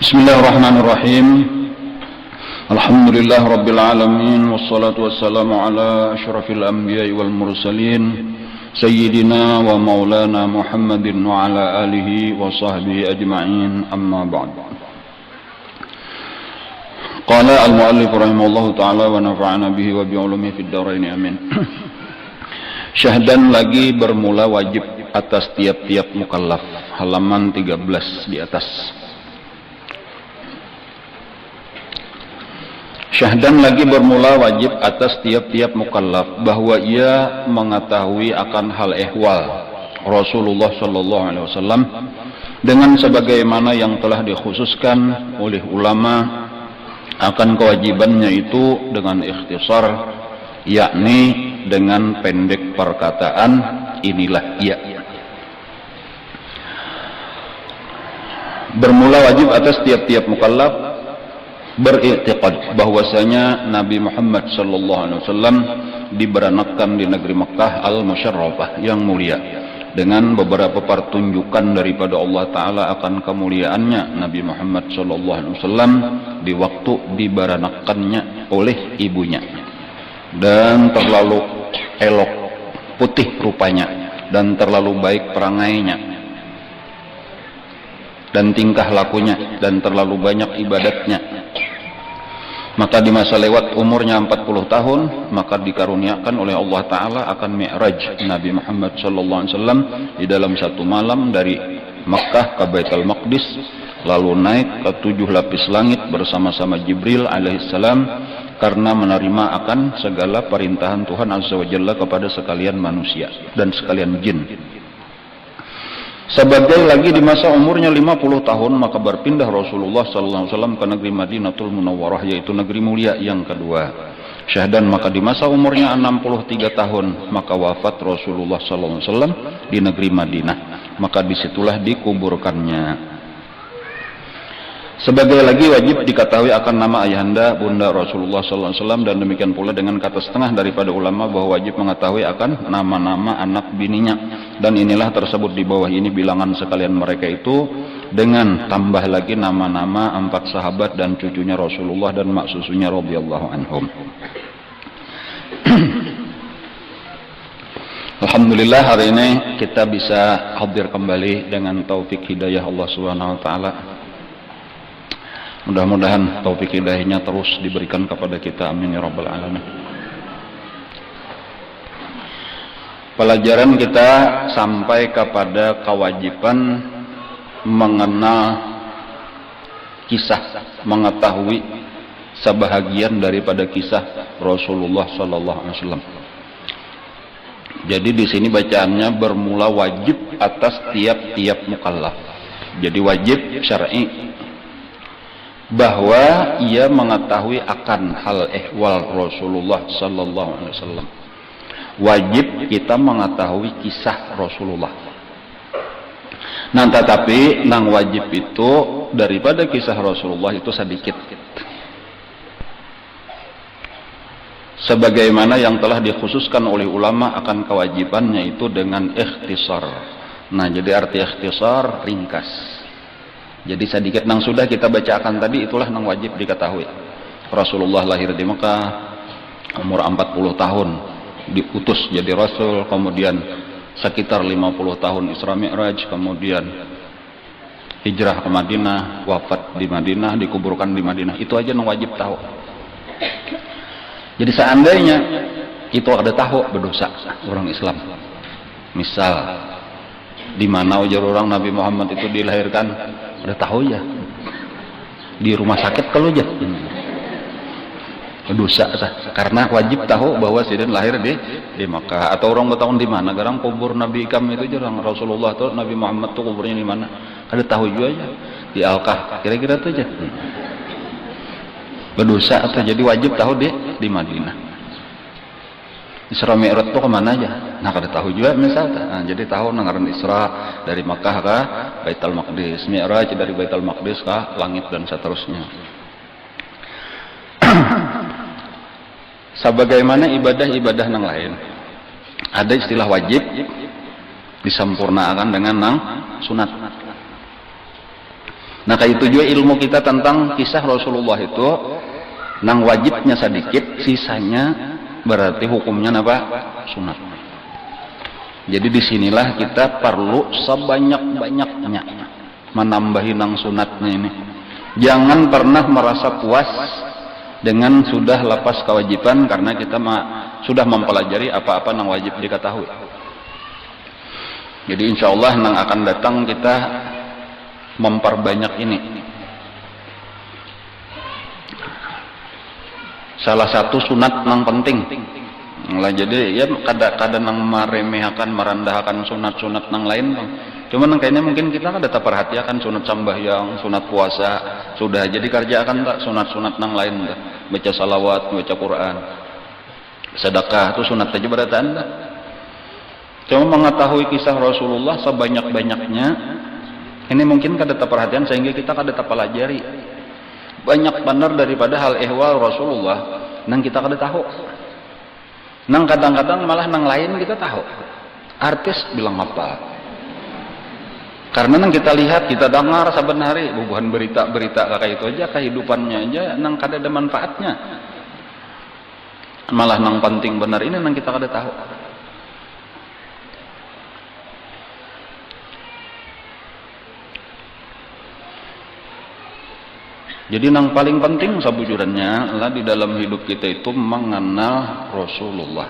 Bismillahirrahmanirrahim. Alhamdulillah rabbil alamin, wassalatu wassalamu ala asyrafil anbiya'i wal mursalin sayyidina wa maulana Muhammadin wa ala alihi wa sahbihi ajma'in, amma ba'd. Qala al-muallif rahimahullahu ta'ala wa nafa'ana bihi wa bi'ulumihi fid dharain, amin. Syahdan lagi bermula wajib atas tiap-tiap mukallaf, halaman 13 di atas. Syahdan lagi bermula wajib atas tiap-tiap mukallaf bahwa ia mengetahui akan hal ehwal Rasulullah sallallahu alaihi wasallam dengan sebagaimana yang telah dikhususkan oleh ulama akan kewajibannya itu dengan ikhtisar, yakni dengan pendek perkataan inilah ia. Bermula wajib atas tiap-tiap mukallaf beriktikad bahwasanya Nabi Muhammad sallallahu alaihi wasallam diberanakkan di negeri Makkah al-Musyarrafah yang mulia dengan beberapa pertunjukan daripada Allah taala akan kemuliaannya Nabi Muhammad sallallahu alaihi wasallam di waktu diberanakkannya oleh ibunya, dan terlalu elok putih rupanya dan terlalu baik perangainya dan tingkah lakunya dan terlalu banyak ibadatnya. Maka di masa lewat umurnya 40 tahun, maka dikaruniakan oleh Allah Ta'ala akan mi'raj Nabi Muhammad SAW di dalam satu malam dari Makkah ke Baitul Maqdis, lalu naik ke 7 lapis langit bersama-sama Jibril alaihissalam karena menerima akan segala perintahan Tuhan Azza wa Jalla kepada sekalian manusia dan sekalian jin. Sebagai lagi di masa umurnya 50 tahun, maka berpindah Rasulullah SAW ke negeri Madinatul Munawwarah, yaitu negeri mulia yang kedua. Syahdan maka di masa umurnya 63 tahun, maka wafat Rasulullah SAW di negeri Madinah, maka disitulah dikuburkannya. Sebagai lagi wajib diketahui akan nama ayahanda bunda Rasulullah SAW, dan demikian pula dengan kata setengah daripada ulama bahwa wajib mengetahui akan nama-nama anak bininya, dan inilah tersebut di bawah ini bilangan sekalian mereka itu dengan tambah lagi nama-nama 4 sahabat dan cucunya Rasulullah dan mak susunya radhiyallahu anhum. Alhamdulillah hari ini kita bisa hadir kembali dengan taufik hidayah Allah Subhanahu wa taala. Mudah-mudahan taufik hidayahnya terus diberikan kepada kita, amin ya rabbal alamin. Pelajaran kita sampai kepada kewajiban mengenal kisah, mengetahui sebahagian daripada kisah Rasulullah sallallahu alaihi wasallam. Jadi di sini bacaannya bermula wajib atas tiap-tiap mukallaf. Jadi wajib syar'i bahwa ia mengetahui akan hal ehwal Rasulullah sallallahu alaihi wasallam. Wajib kita mengetahui kisah Rasulullah. Nah, tetapi nang wajib itu daripada kisah Rasulullah itu sedikit. Sebagaimana yang telah dikhususkan oleh ulama akan kewajibannya itu dengan ikhtisar. Nah, jadi arti ikhtisar ringkas. Jadi sedikit nang sudah kita bacakan tadi itulah nang wajib diketahui. Rasulullah lahir di Mekah, umur 40 tahun diutus jadi Rasul, kemudian sekitar 50 tahun Isra Mi'raj, kemudian hijrah ke Madinah, wafat di Madinah, dikuburkan di Madinah. Itu aja nang wajib tahu. Jadi seandainya itu ada tahu berdosa orang Islam. Misal di mana ujar orang Nabi Muhammad itu dilahirkan, udah tahu ya di rumah sakit kalau aja dosa karena wajib tahu bahwa sidin lahir di Makkah, atau orang bertahun di mana garang kubur Nabi kami itu jarang Rasulullah atau Nabi Muhammad tuh kuburnya di mana, ada tahu juga aja di Al-Kah, kira-kira tuh aja berdosa atau jadi wajib tahu di Madinah. Isra Mi'raj itu kemana aja? Nah, kada tahu juga misalnya. Nah, jadi tahu nangaran Isra dari Makkah ke Baitul Maqdis, Mi'raj dari Baitul Maqdis ke langit dan seterusnya. Sebagaimana ibadah-ibadah yang lain, ada istilah wajib disempurnakan dengan nang sunat. Nah kayak itu juga ilmu kita tentang kisah Rasulullah itu nang wajibnya sedikit, sisanya berarti hukumnya apa? Sunat. Jadi disinilah kita perlu sebanyak-banyaknya menambahi nang sunatnya ini. Jangan pernah merasa puas dengan sudah lepas kewajiban karena kita sudah mempelajari apa-apa nang wajib diketahui. Jadi insya Allah nang akan datang kita memperbanyak ini. Salah satu sunat nang penting lah, jadi ya kadang-kadang nang meremehkan, merendahkan sunat-sunat nang lain. Cuman kayaknya mungkin kita kada perhatikan sunat sambahyang, sunat puasa, sudah jadi kerjakan tak sunat-sunat nang lain tak. Baca salawat, baca Quran, sedekah itu sunat saja berarti anda. Cuma mengetahui kisah Rasulullah sebanyak-banyaknya ini mungkin kada perhatian sehingga kita kada pelajari. Banyak benar daripada hal ehwal Rasulullah nang kita kada tahu. Nang kadang-kadang malah nang lain kita tahu. Artis bilang apa? Karena nang kita lihat, kita dengar saben hari bubuhan berita-berita kayak itu aja, kehidupannya aja nang kada ada manfaatnya. Malah nang penting benar ini nang kita kada tahu. Jadi nang paling penting sabujurannya adalah di dalam hidup kita itu mengenal Rasulullah.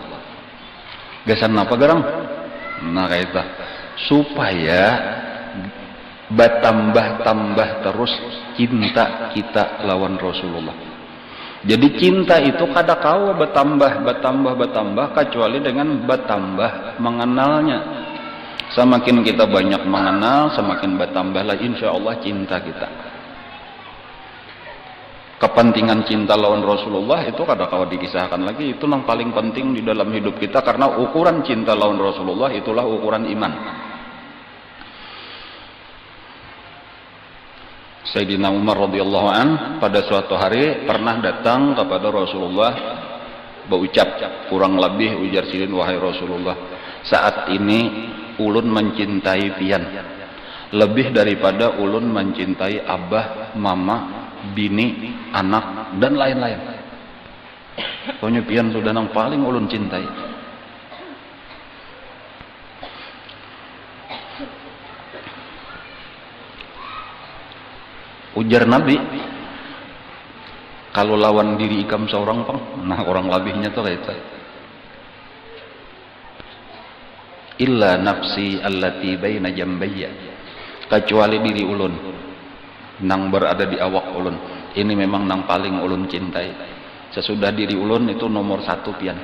Gasan apa garang? Nah kayak itu. Supaya bertambah-tambah terus cinta kita lawan Rasulullah. Jadi cinta itu kada kau bertambah kecuali dengan bertambah mengenalnya. Semakin kita banyak mengenal, semakin bertambahlah insya Allah cinta kita. Kepentingan cinta lawan Rasulullah itu kada kawa dikisahkan lagi, itu yang paling penting di dalam hidup kita karena ukuran cinta lawan Rasulullah itulah ukuran iman. Sayyidina Umar radhiyallahu an pada suatu hari pernah datang kepada Rasulullah berucap kurang lebih ujar silin, wahai Rasulullah, saat ini ulun mencintai pian lebih daripada ulun mencintai abah, mama, bini, anak, dan lain-lain. Pokoknya pian sudah yang paling ulun cintai. Ujar Nabi, kalau lawan diri ikam seorang pang, nah orang lebihnya tuh kayak itu. Illa nafsi allati baina jambayya, kecuali diri ulun nang berada di awak ulun, ini memang nang paling ulun cintai. Sesudah diri ulun itu nomor satu pian.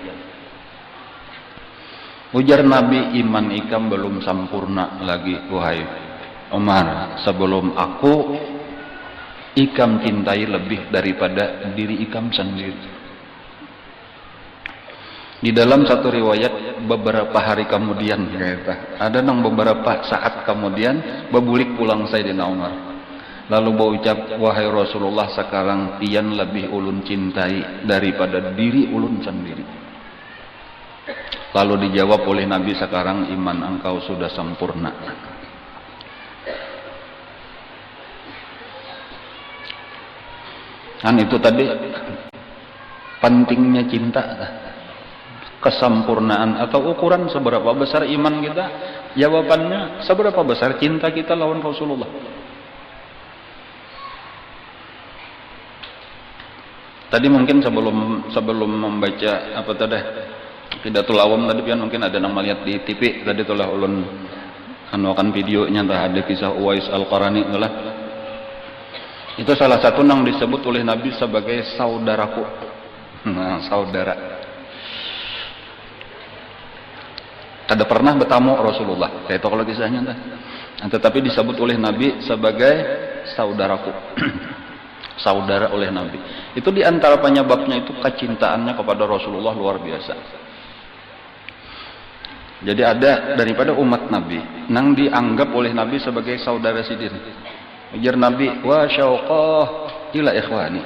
Ujar Nabi, iman ikam belum sempurna lagi wahai Umar, sebelum aku ikam cintai lebih daripada diri ikam sendiri. Di dalam satu riwayat beberapa hari kemudian ada nang beberapa saat kemudian bebulik pulang Sayyidina Umar. Lalu berucap, wahai Rasulullah, sekarang pian lebih ulun cintai daripada diri ulun sendiri. Lalu dijawab oleh Nabi, sekarang iman engkau sudah sempurna. Kan itu tadi pentingnya cinta, kesempurnaan atau ukuran seberapa besar iman kita. Jawabannya seberapa besar cinta kita lawan Rasulullah. Tadi mungkin sebelum membaca apa tadi Hidatul Awam tadi pian mungkin ada yang melihat di TV tadi itulah ulun anukan videonya entah ada kisah Uwais Al-Qarani itulah. Itu salah satu yang disebut oleh Nabi sebagai saudaraku. Nah, saudara. Kada pernah bertamu Rasulullah. Kayak itu kalau kisahnya entah. Tetapi disebut oleh Nabi sebagai saudaraku. Saudara oleh Nabi. Itu diantara penyebabnya itu kecintaannya kepada Rasulullah luar biasa. Jadi ada daripada umat Nabi nang dianggap oleh Nabi sebagai saudara sidin. Ujar Nabi, wa syauqah ila ikhwani,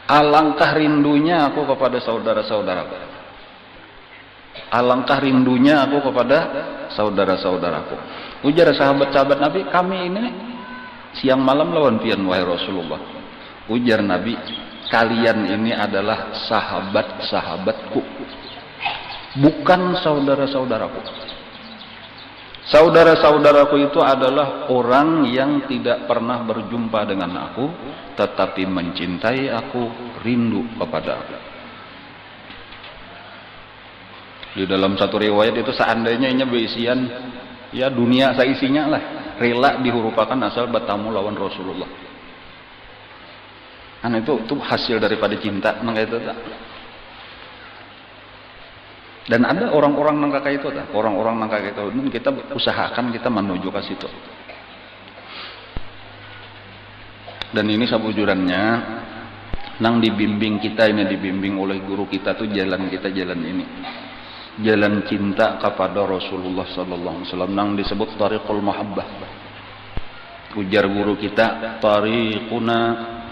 alangkah rindunya aku kepada saudara-saudaraku. Alangkah rindunya aku kepada saudara-saudaraku. Ujar sahabat-sahabat Nabi, kami ini siang malam lawan pian wahai Rasulullah. Ujar Nabi, kalian ini adalah sahabat-sahabatku, bukan saudara-saudaraku. Saudara-saudaraku itu adalah orang yang tidak pernah berjumpa dengan aku, tetapi mencintai aku, rindu kepada aku. Di dalam satu riwayat itu seandainya ini berisian ya dunia seisinya lah, rela dihurupakan asal bertamu lawan Rasulullah. Itu hasil daripada cinta nang itu tak. Dan ada orang-orang nang kakak itu tak, orang-orang nang kakak itu, kita usahakan kita menuju ke situ. Dan ini sabujurannya nang dibimbing kita ini, dibimbing oleh guru kita tuh jalan kita jalan ini. Jalan cinta kepada Rasulullah sallallahu alaihi wasallam nang disebut tariqul mahabbah. Ujar guru kita, tariquna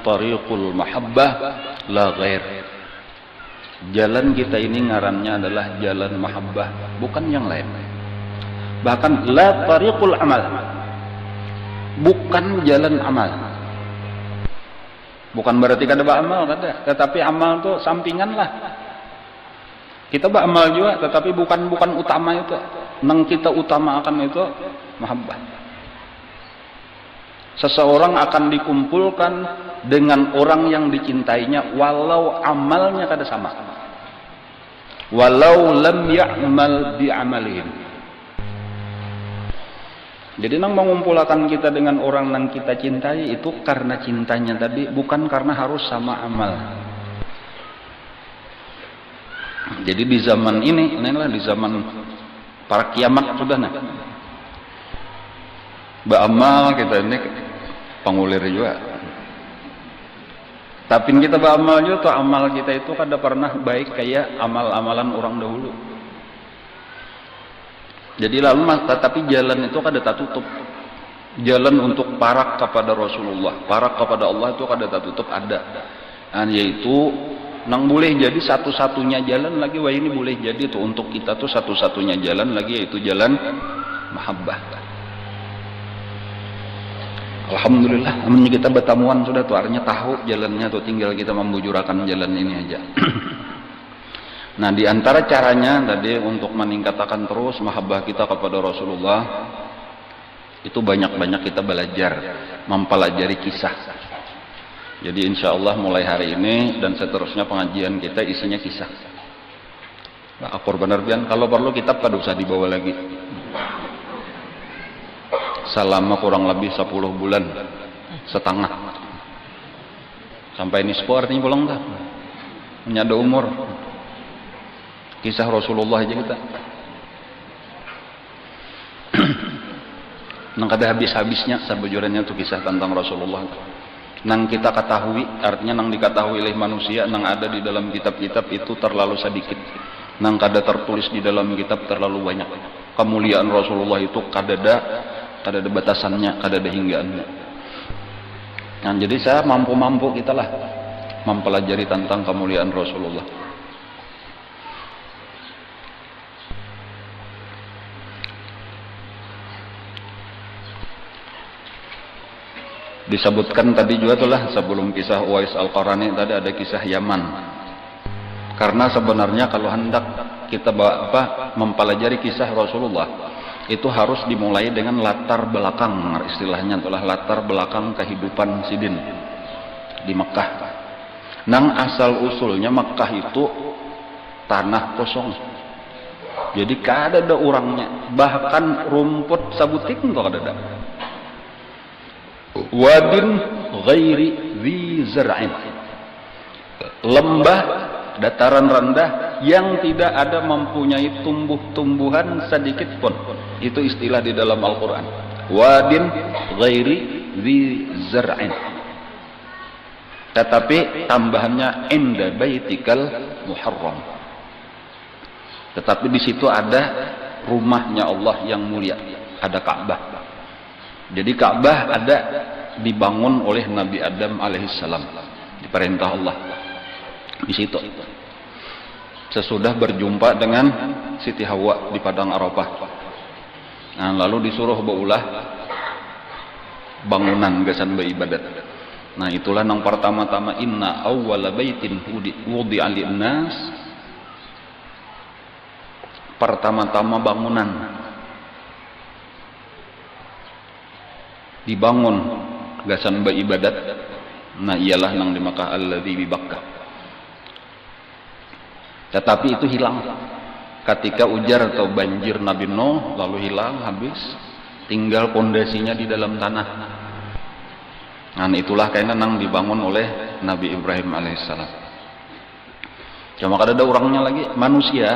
tariqul mahabbah la ghair. Jalan kita ini ngarannya adalah jalan mahabbah, bukan yang lain. Bahkan la tariqul amal, bukan jalan amal. Bukan berarti kada beramal kada, tetapi amal itu sampingan lah. Kita beramal juga, tetapi bukan utama itu. Nang kita utamakan itu mahabbah. Seseorang akan dikumpulkan dengan orang yang dicintainya walau amalnya kada sama, walau lam ya'mal bi'amalihim. Jadi nang mengumpulkan kita dengan orang yang kita cintai itu karena cintanya tadi, bukan karena harus sama amal. Jadi di zaman inilah di zaman para kiamat sudah nah. Beramal kita ini pengulir juga. Tapi kita beramal juga tuh, amal kita itu kada pernah baik kayak amal-amalan orang dahulu. Jadi lalu tapi jalan itu kada tertutup. Jalan untuk parak kepada Rasulullah, parak kepada Allah itu kada tertutup ada. Yaitu nang boleh jadi satu-satunya jalan lagi, wah ini boleh jadi tuh untuk kita tuh satu-satunya jalan lagi, yaitu jalan mahabbah. Alhamdulillah, amin kita bertamuan sudah tuh, artinya tahu jalannya tuh, tinggal kita membujurakan jalan ini aja. Nah, di antara caranya tadi untuk meningkatkan terus mahabbah kita kepada Rasulullah itu banyak-banyak kita belajar, mempelajari kisah. Jadi insya Allah mulai hari ini dan seterusnya pengajian kita isinya kisah. Nah, akur benar pian, kalau perlu kitab kada usah dibawa lagi. Selama kurang lebih 10 bulan setengah sampai nisfu artinya pulang dah, menyada umur. Kisah Rasulullah aja kita nang kada habis-habisnya sabujurannya tuh kisah tentang Rasulullah. Nang kita ketahui, artinya nang diketahui oleh manusia, nang ada di dalam kitab-kitab itu terlalu sedikit, nang kada tertulis di dalam kitab terlalu banyak. Kemuliaan Rasulullah itu kada ada batasannya, kada ada hinggaannya. Nah, jadi saya mampu-mampu kita lah mempelajari tentang kemuliaan Rasulullah. Disebutkan tadi juga itulah sebelum kisah Uwais Al-Qarani tadi ada kisah Yaman. Karena sebenarnya kalau hendak kita mempelajari kisah Rasulullah itu harus dimulai dengan latar belakang, istilahnya itulah latar belakang kehidupan Sidin di Mekah. Nang asal usulnya Mekah itu tanah kosong, jadi kada ada orangnya, bahkan rumput sabutik itu kada ada. Wadin ghairi dzi zar'in, lembah dataran rendah yang tidak ada mempunyai tumbuh-tumbuhan sedikit pun. Itu istilah di dalam Al-Quran. Wadin ghairi dzi zar'in. Tetapi tambahannya inda baitikal muharram. Tetapi di situ ada rumahnya Allah yang mulia, ada Ka'bah. Jadi Ka'bah ada dibangun oleh Nabi Adam alaihissalam, diperintah Allah di situ. Sesudah berjumpa dengan Siti Hawa di padang Arafah. Nah, lalu disuruh beulah bangunan gasan beribadat. Nah itulah nang pertama-tama inna awwala baitin wudi'a lin-nas, pertama-tama bangunan dibangun gasan beribadat. Nah ialah nang di Makkah alladzi bi Bakkah. Tetapi itu hilang ketika ujar atau banjir Nabi Nuh, lalu hilang habis, tinggal pondasinya di dalam tanah. Nah itulah kayaknya nang dibangun oleh Nabi Ibrahim alaihissalam. Cuma kada ada orangnya lagi, manusia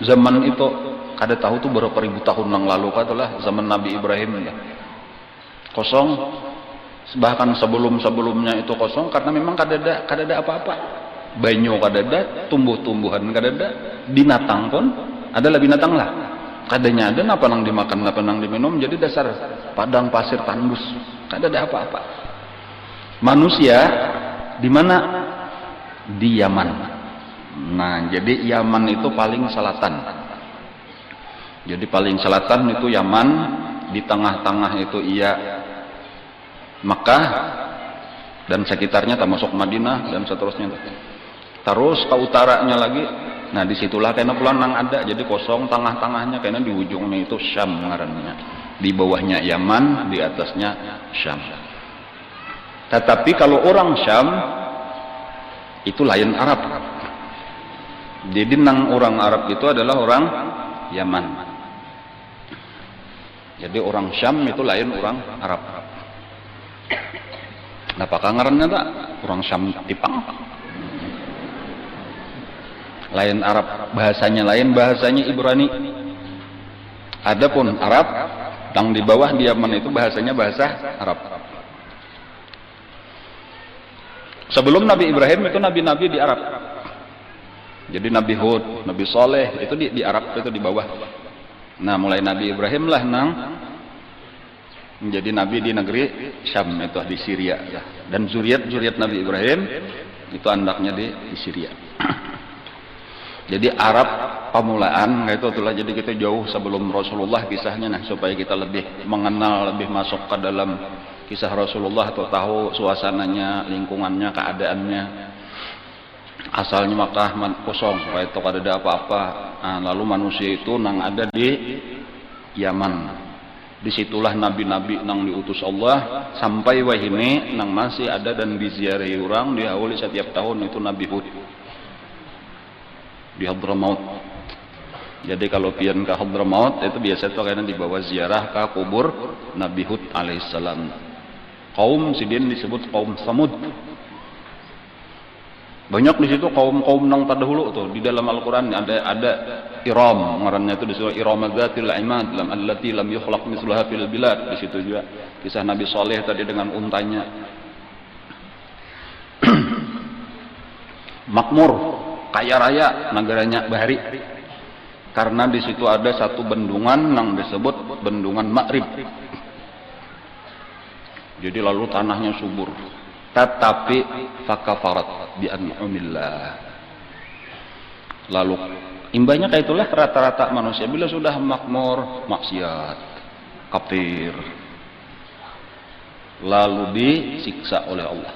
zaman itu kada tahu tuh berapa ribu tahun yang lalu katalah zaman Nabi Ibrahim ya. Kosong, bahkan sebelumnya itu kosong karena memang kada ada apa-apa. Banyu kada ada, tumbuh-tumbuhan kada ada, binatang pun adalah binatang lah. Kadanya ada apa nang dimakan, apa nang diminum, jadi dasar padang pasir tandus, kada ada apa-apa. Manusia di mana? Di Yaman. Nah, jadi Yaman itu paling selatan. Jadi paling selatan itu Yaman, di tengah-tengah itu Makkah dan sekitarnya termasuk Madinah dan seterusnya. Terus ke utaranya lagi, nah disitulah kayaknya pulang nang ada, jadi kosong, tengah-tengahnya kayaknya di ujungnya itu Syam ngarannya, di bawahnya Yaman, di atasnya Syam. Tetapi kalau orang Syam itu lain Arab, jadi nang orang Arab itu adalah orang Yaman. Jadi orang Syam itu lain orang Arab. Nah apakah ngarannya tak? Orang Syam Tipang lain Arab, bahasanya lain, bahasanya Ibrani. Adapun Arab yang di bawah di Yaman itu bahasanya bahasa Arab. Sebelum Nabi Ibrahim itu nabi-nabi di Arab. Jadi Nabi Hud, Nabi Saleh itu di Arab, itu di bawah. Nah mulai Nabi Ibrahim lah nang menjadi nabi di negeri Syam, itu di Syria ya. Dan zuriat Nabi Ibrahim itu anaknya di Syria. Jadi Arab pamulaan kayak itulah, jadi kita jauh sebelum Rasulullah kisahnya, nah supaya kita lebih mengenal, lebih masuk ke dalam kisah Rasulullah atau tahu suasananya, lingkungannya, keadaannya. Asalnya Makkah kosong, kayak itu kada ada apa-apa. Nah, lalu manusia itu nang ada di Yaman. Disitulah nabi-nabi nang diutus Allah sampai wahini nang masih ada dan diziarahi orang diawali setiap tahun itu Nabi Hud di Hadramaut. Jadi kalau pian ke Hadramaut itu biasa tuh kayaknya dibawa ziarah ke kubur Nabi Hud alaihissalam. Kaum sidin disebut kaum Samud. Banyak di situ kaum nang terdahulu tuh di dalam Al-Qur'an ada Iram, ngarannya itu disebut Iramadatil Imad lam allati lam yukhlaq mislaha fil bilad. Di situ juga kisah Nabi Saleh tadi dengan untanya. Makmur, kaya raya negaranya Bahari. Karena di situ ada satu bendungan yang disebut bendungan Ma'rib. Jadi lalu tanahnya subur. Tetapi fakafarat bi an'umillah. Lalu imbanya kayak itulah rata-rata manusia bila sudah makmur, maksiat, kafir, lalu disiksa oleh Allah.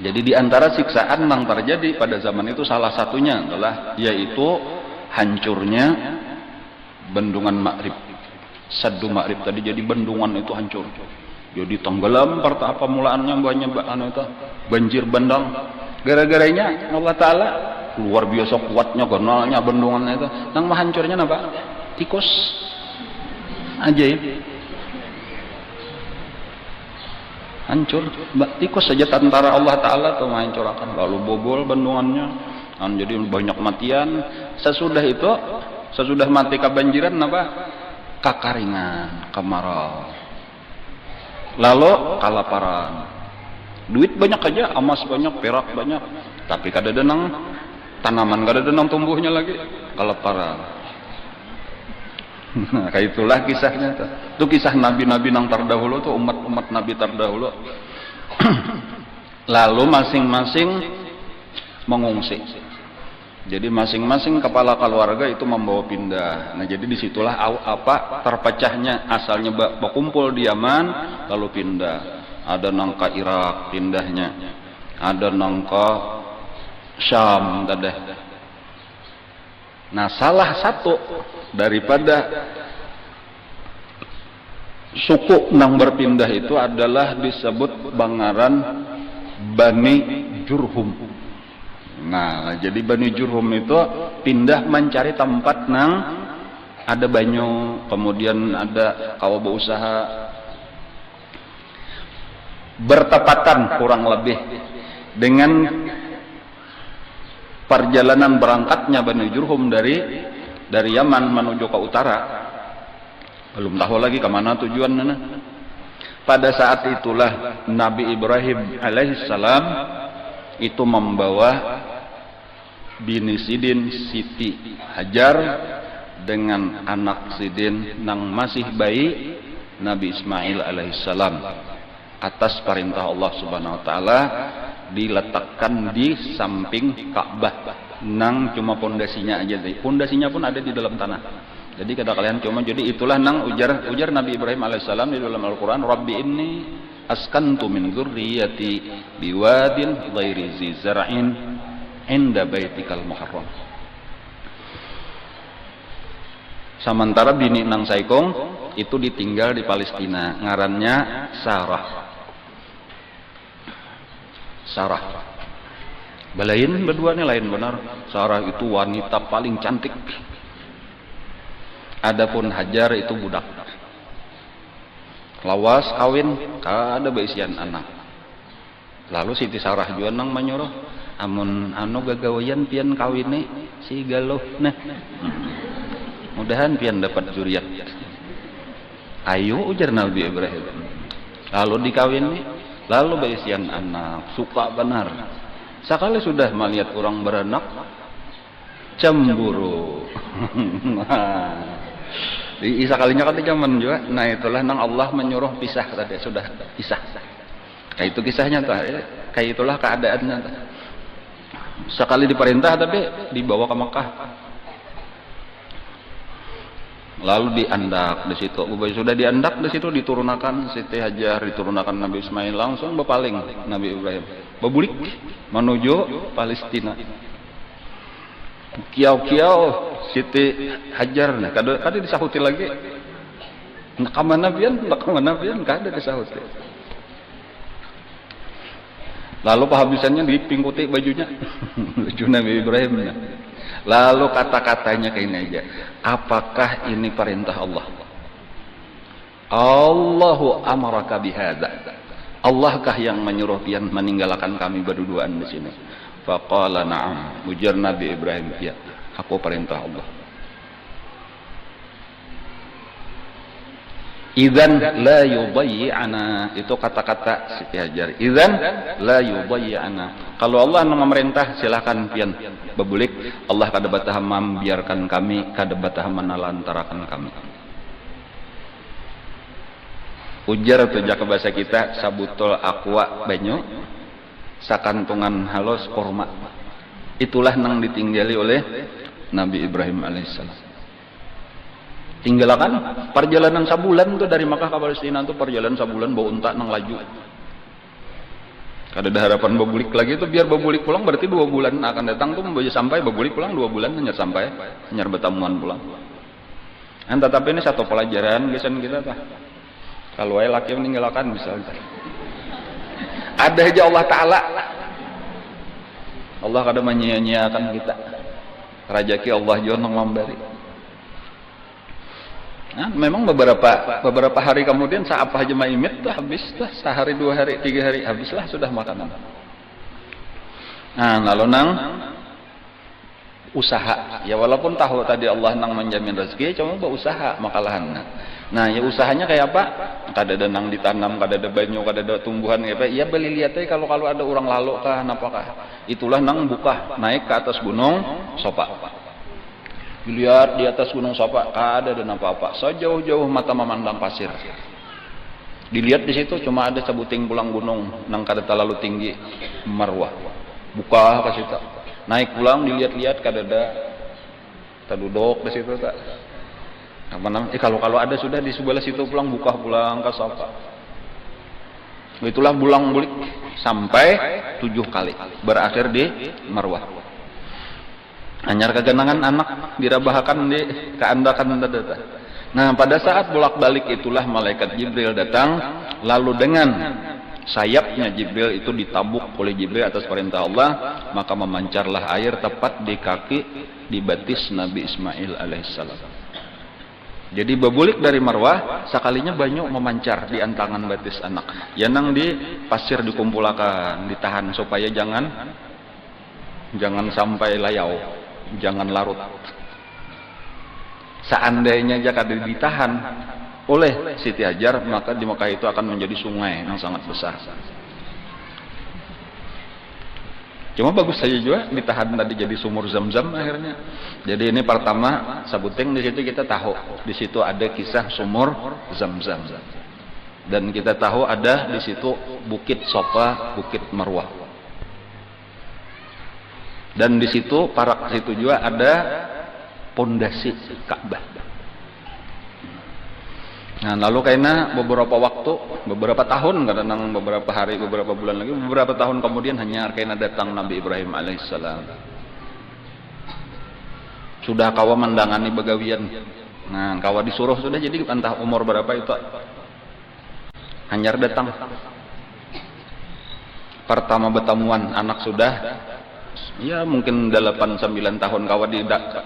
Jadi di antara siksaan yang terjadi pada zaman itu salah satunya adalah yaitu hancurnya bendungan Ma'rib. Saddu Ma'rib tadi, jadi bendungan itu hancur. Jadi tenggelam pertama mulaannya banyak itu banjir bandang. Gara-garanya Allah Ta'ala luar biasa kuatnya gonalnya bendungan itu. Nang menghancurnya apa? Tikus. Ajaib. Hancur. Tikus saja tentara Allah Ta'ala tuh menghancurkan. Lalu bobol bendungannya. Jadi banyak matian. Sesudah mati kebanjiran apa? Kakaringan, kemarau. Lalu kelaparan. Duit banyak aja, emas banyak, perak banyak, tapi kada ada nang tanaman, kada ada nang tumbuhnya lagi, kelaparan. Nah, kayak itulah kisahnya. Itu kisah nabi-nabi nang terdahulu tuh, umat-umat nabi terdahulu. Lalu masing-masing mengungsi. Jadi masing-masing kepala keluarga itu membawa pindah. Nah jadi disitulah terpecahnya, asalnya berkumpul di Yaman lalu pindah. Ada nang ke Irak pindahnya, ada nang ke Syam tadi. Nah salah satu daripada suku nang berpindah itu adalah disebut Bangaran Bani Jurhum. Nah, jadi Bani Jurhum itu pindah mencari tempat nang ada banyu, kemudian ada kawa berusaha, bertepatan kurang lebih dengan perjalanan berangkatnya Bani Jurhum dari Yaman menuju ke utara. Belum tahu lagi kemana tujuannya. Pada saat itulah Nabi Ibrahim alaihissalam itu membawa bini Sidin Siti Hajar dengan anak Sidin nang masih bayi Nabi Ismail alaihissalam atas perintah Allah subhanahu wa ta'ala diletakkan di samping Ka'bah nang cuma pondasinya aja. Pondasinya pun ada di dalam tanah. Jadi kata kalian cuma, jadi itulah nang ujar Nabi Ibrahim alaihissalam di dalam Al-Quran, Rabbi inni askantu min dzurriyyati biwadin ghairi zi zar'in inda baitikal muharram. Sementara bini nang saikong itu ditinggal di Palestina, ngarannya Sarah. Balain berdua nih lain benar. Sarah itu wanita paling cantik. Adapun Hajar itu budak. Lawas kawin kada beisian anak. Lalu Siti Sarah juga nang menyuruh, amun anu gagawayan pian kawine si galuh nah. Mudahan pian dapat zuriat. Ayo ujar Nabi Ibrahim. Lalu dikawini, lalu beisian anak, suka benar. Sekali sudah melihat orang beranak, cemburu. Isa kalinya kata zaman juga. Nah itulah nang Allah menyuruh pisah tadi, sudah pisah. Kayak itu kisahnya tuh, kayak itulah keadaannya tuh. Sekali diperintah tapi dibawa ke Mekah. Lalu diandak di situ. Sudah diandak di situ diturunkan Siti Hajar, diturunkan Nabi Ismail, langsung berpaling Nabi Ibrahim. Berbulik menuju Palestina. Kiau-kiau Siti Hajar nah kada disahuti lagi. Nak mana pian, kada disahuti. Lalu penghabisannya dipingkuti bajunya. Baju Nabi Ibrahim. Lalu kata-katanya kayak ini aja. Apakah ini perintah Allah? Allahu amaraka bihadza. Allahkah yang menyuruh pian meninggalkan kami berduaan di sini? Faqala na'am. Ujar Nabi Ibrahim, ya, aku perintah Allah. Idzan la yudayyi'ana, itu kata-kata Siti Hajar. Idzan la yudayyi'ana. Kalau Allah memerintah silakan pian bebulik, Allah kada batah membiarkan kami, kada batah menalantarakan kami. Ujar tu jaka bahasa kita sabutul aqua banyu sakantungan halus kurma. Itulah nang ditinggali oleh Nabi Ibrahim alaihissalam. Tinggalkan perjalanan sebulan tuh dari Makkah ke Palestina tuh perjalanan sebulan bawa unta nang laju. Kada ada harapan bebulik lagi tuh, biar bebulik pulang berarti 2 bulan akan datang tuh membawa sampai bebulik pulang 2 bulan hanya sampai hanya bertamuan pulang. Dan tetapi ini satu pelajaran gesan kita tah. Kalau ay laki meninggalkan misalnya. Ada aja Allah Taala. Allah kada menyia-nyiakan kita. Rajaki Allah juga nang memberi. Nah, memang beberapa hari kemudian saapa aja maimit tuh habis lah, sehari 2 hari 3 hari habislah sudah makanan. Nah lalu nang usaha ya, walaupun tahu tadi Allah nang menjamin rezeki, cuma berusaha makalahan. Nah ya usahanya kayak apa? Kada ada nang ditanam, kada ada banyu, kada ada tumbuhan kayak apa? Ya beli lihat aja kalau ada orang lalu kah napakah. Itulah nang buka naik ke atas gunung Sopa. Dilihat di atas gunung Sopa, kada ada apa-apa. Sejauh-jauh mata memandang pasir. Dilihat di situ cuma ada sebuting pulang gunung nang kada terlalu tinggi, Marwah. Buka ke situ. Naik pulang dilihat-lihat kadada duduk di situ tak. Apa namanya? Kalau ada sudah di sebelah situ pulang buka pulang ke sapa. Itulah bulang-bulik sampai 7 kali berakhir di Marwah. Anyar kegenangan anak dirabahakan di keandakan data. Nah, pada saat bolak-balik itulah malaikat Jibril datang, lalu dengan sayapnya Jibril itu ditabuk oleh Jibril atas perintah Allah, maka memancarlah air tepat di kaki, di batis Nabi Ismail alaihissalam. Jadi bebulik dari Marwah sekalinya banyak memancar di antangan batis anak. Yanang di pasir dikumpulkan, ditahan supaya jangan sampai layau, jangan larut. Seandainya jika ditahan oleh Siti Hajar, maka di Mekah itu akan menjadi sungai yang sangat besar. Cuma bagus saja juga ditahan tadi jadi sumur Zam-Zam akhirnya. Jadi ini pertama sabuting di situ kita tahu di situ ada kisah sumur Zam-Zam. Dan kita tahu ada di situ Bukit Sofa, Bukit Marwah. Dan di situ parak situ juga ada pondasi Ka'bah. Nah, lalu karena beberapa tahun, kadang beberapa hari, beberapa bulan lagi, beberapa tahun kemudian hanya karena datang Nabi Ibrahim alaihissalam. Sudah kawa mendangani begawian. Nah, kawa disuruh sudah, jadi entah umur berapa itu. Hanyar datang. Pertama bertemuan anak sudah ya mungkin 8-9 tahun kawa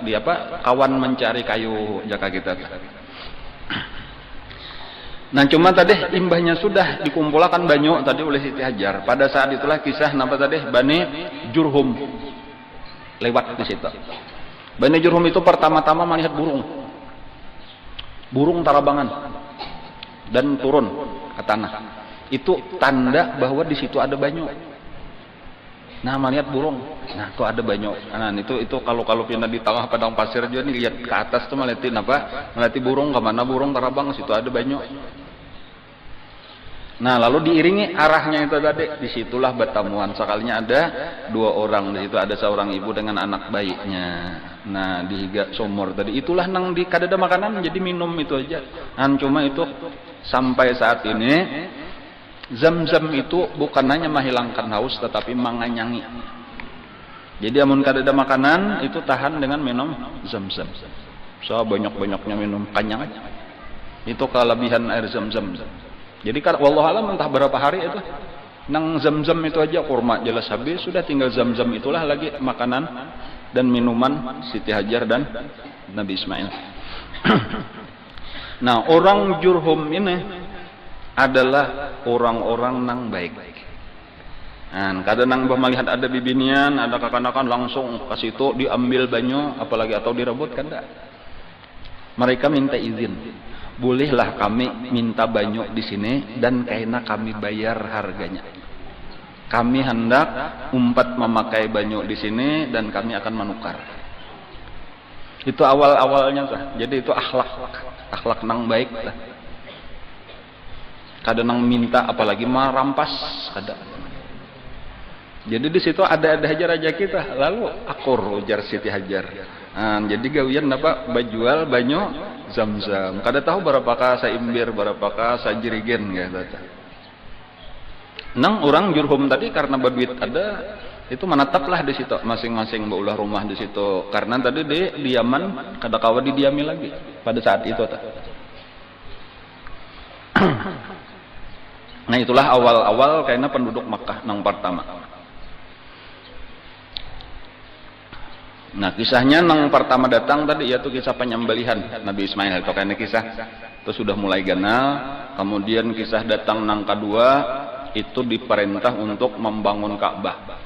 di apa? Kawan mencari kayu jaka kita. Nah, cuma tadi imbahnya sudah dikumpulkan banyak tadi oleh Siti Hajar. Pada saat itulah kisah napa tadi Bani Jurhum lewat di situ. Bani Jurhum itu pertama-tama melihat burung tarabangan dan turun ke tanah. Itu tanda bahwa di situ ada banyak. Nah, melihat burung. Nah, itu ada banyak. Nah, itu kalau pindah di tengah padang pasir juga nih lihat ke atas tuh melihatin apa? Melihat burung ke mana burung terbang, situ ada banyak. Nah, lalu diiringi arahnya itu tadi, disitulah bertemuan. Sekalinya ada 2 orang di situ, ada seorang ibu dengan anak bayinya. Nah, di higa sumur tadi itulah nang di kadada makanan jadi minum itu aja. Nah, cuma itu sampai saat ini Zam-Zam itu bukan hanya menghilangkan haus tetapi menganyangi. Jadi amun kadada makanan itu tahan dengan minum Zam-Zam. So banyak-banyaknya minum kanyang. Itu kelebihan air Zam-Zam. Jadi wallahu alam entah berapa hari itu nang Zam-Zam itu aja kurma jelas habis, sudah tinggal Zam-Zam itulah lagi makanan dan minuman Siti Hajar dan Nabi Ismail. Nah, orang Jurhum ini adalah orang-orang nang baik. Nah, kadang nang melihat ada bibinian, ada kakanakan langsung ke situ diambil banyak, apalagi atau direbut kan enggak. Mereka minta izin. Bolehlah kami minta banyak di sini dan karena kami bayar harganya. Kami hendak memakai banyak di sini dan kami akan menukar. Itu awal-awalnya tuh. Jadi itu akhlak nang baik lah. Kadang minta apalagi merampas kada. Jadi di situ ada Hajar aja kita, lalu akur ujar Siti Hajar. Nah, jadi gawian apa bajual banyak Zam-Zam. Kada tahu berapakah saimbir, berapakah sajirigen gitu. Nang orang Jurhum tadi karena berduit ada itu menetaplah di situ masing-masing baulah rumah di situ karena tadi di Yaman kada kawa didiami lagi pada saat itu. Nah, itulah awal-awal karena penduduk Makkah nang pertama. Nah, kisahnya nang pertama datang tadi yaitu kisah penyembelihan Nabi Ismail itu karena kisah itu sudah mulai ganal. Kemudian kisah datang nang kedua itu diperintah untuk membangun Ka'bah.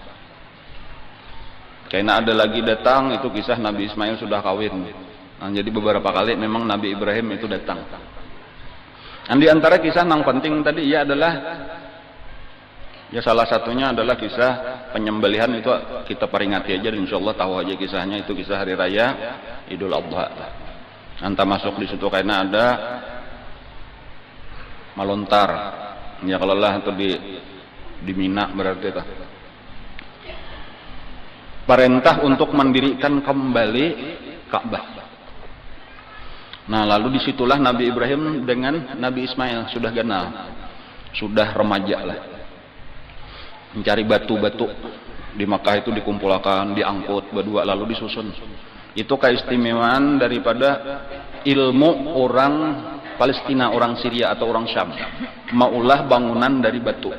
Karena ada lagi datang itu kisah Nabi Ismail sudah kawin. Nah, jadi beberapa kali memang Nabi Ibrahim itu datang. Dan di antara kisah yang penting tadi ya adalah ya salah satunya adalah kisah penyembelihan itu kita peringati aja insyaallah tahu aja kisahnya itu kisah hari raya Idul Adha. Anta masuk di situ karena ada melontar. Ya kalau lah itu di Mina berarti itu. perintah untuk mendirikan kembali Ka'bah. Nah, lalu disitulah Nabi Ibrahim dengan Nabi Ismail sudah kenal, sudah remaja lah, mencari batu-batu di Makkah itu dikumpulkan, diangkut berdua lalu disusun. Itu keistimewaan daripada ilmu orang Palestina, orang Syria atau orang Syam, maulah bangunan dari batu.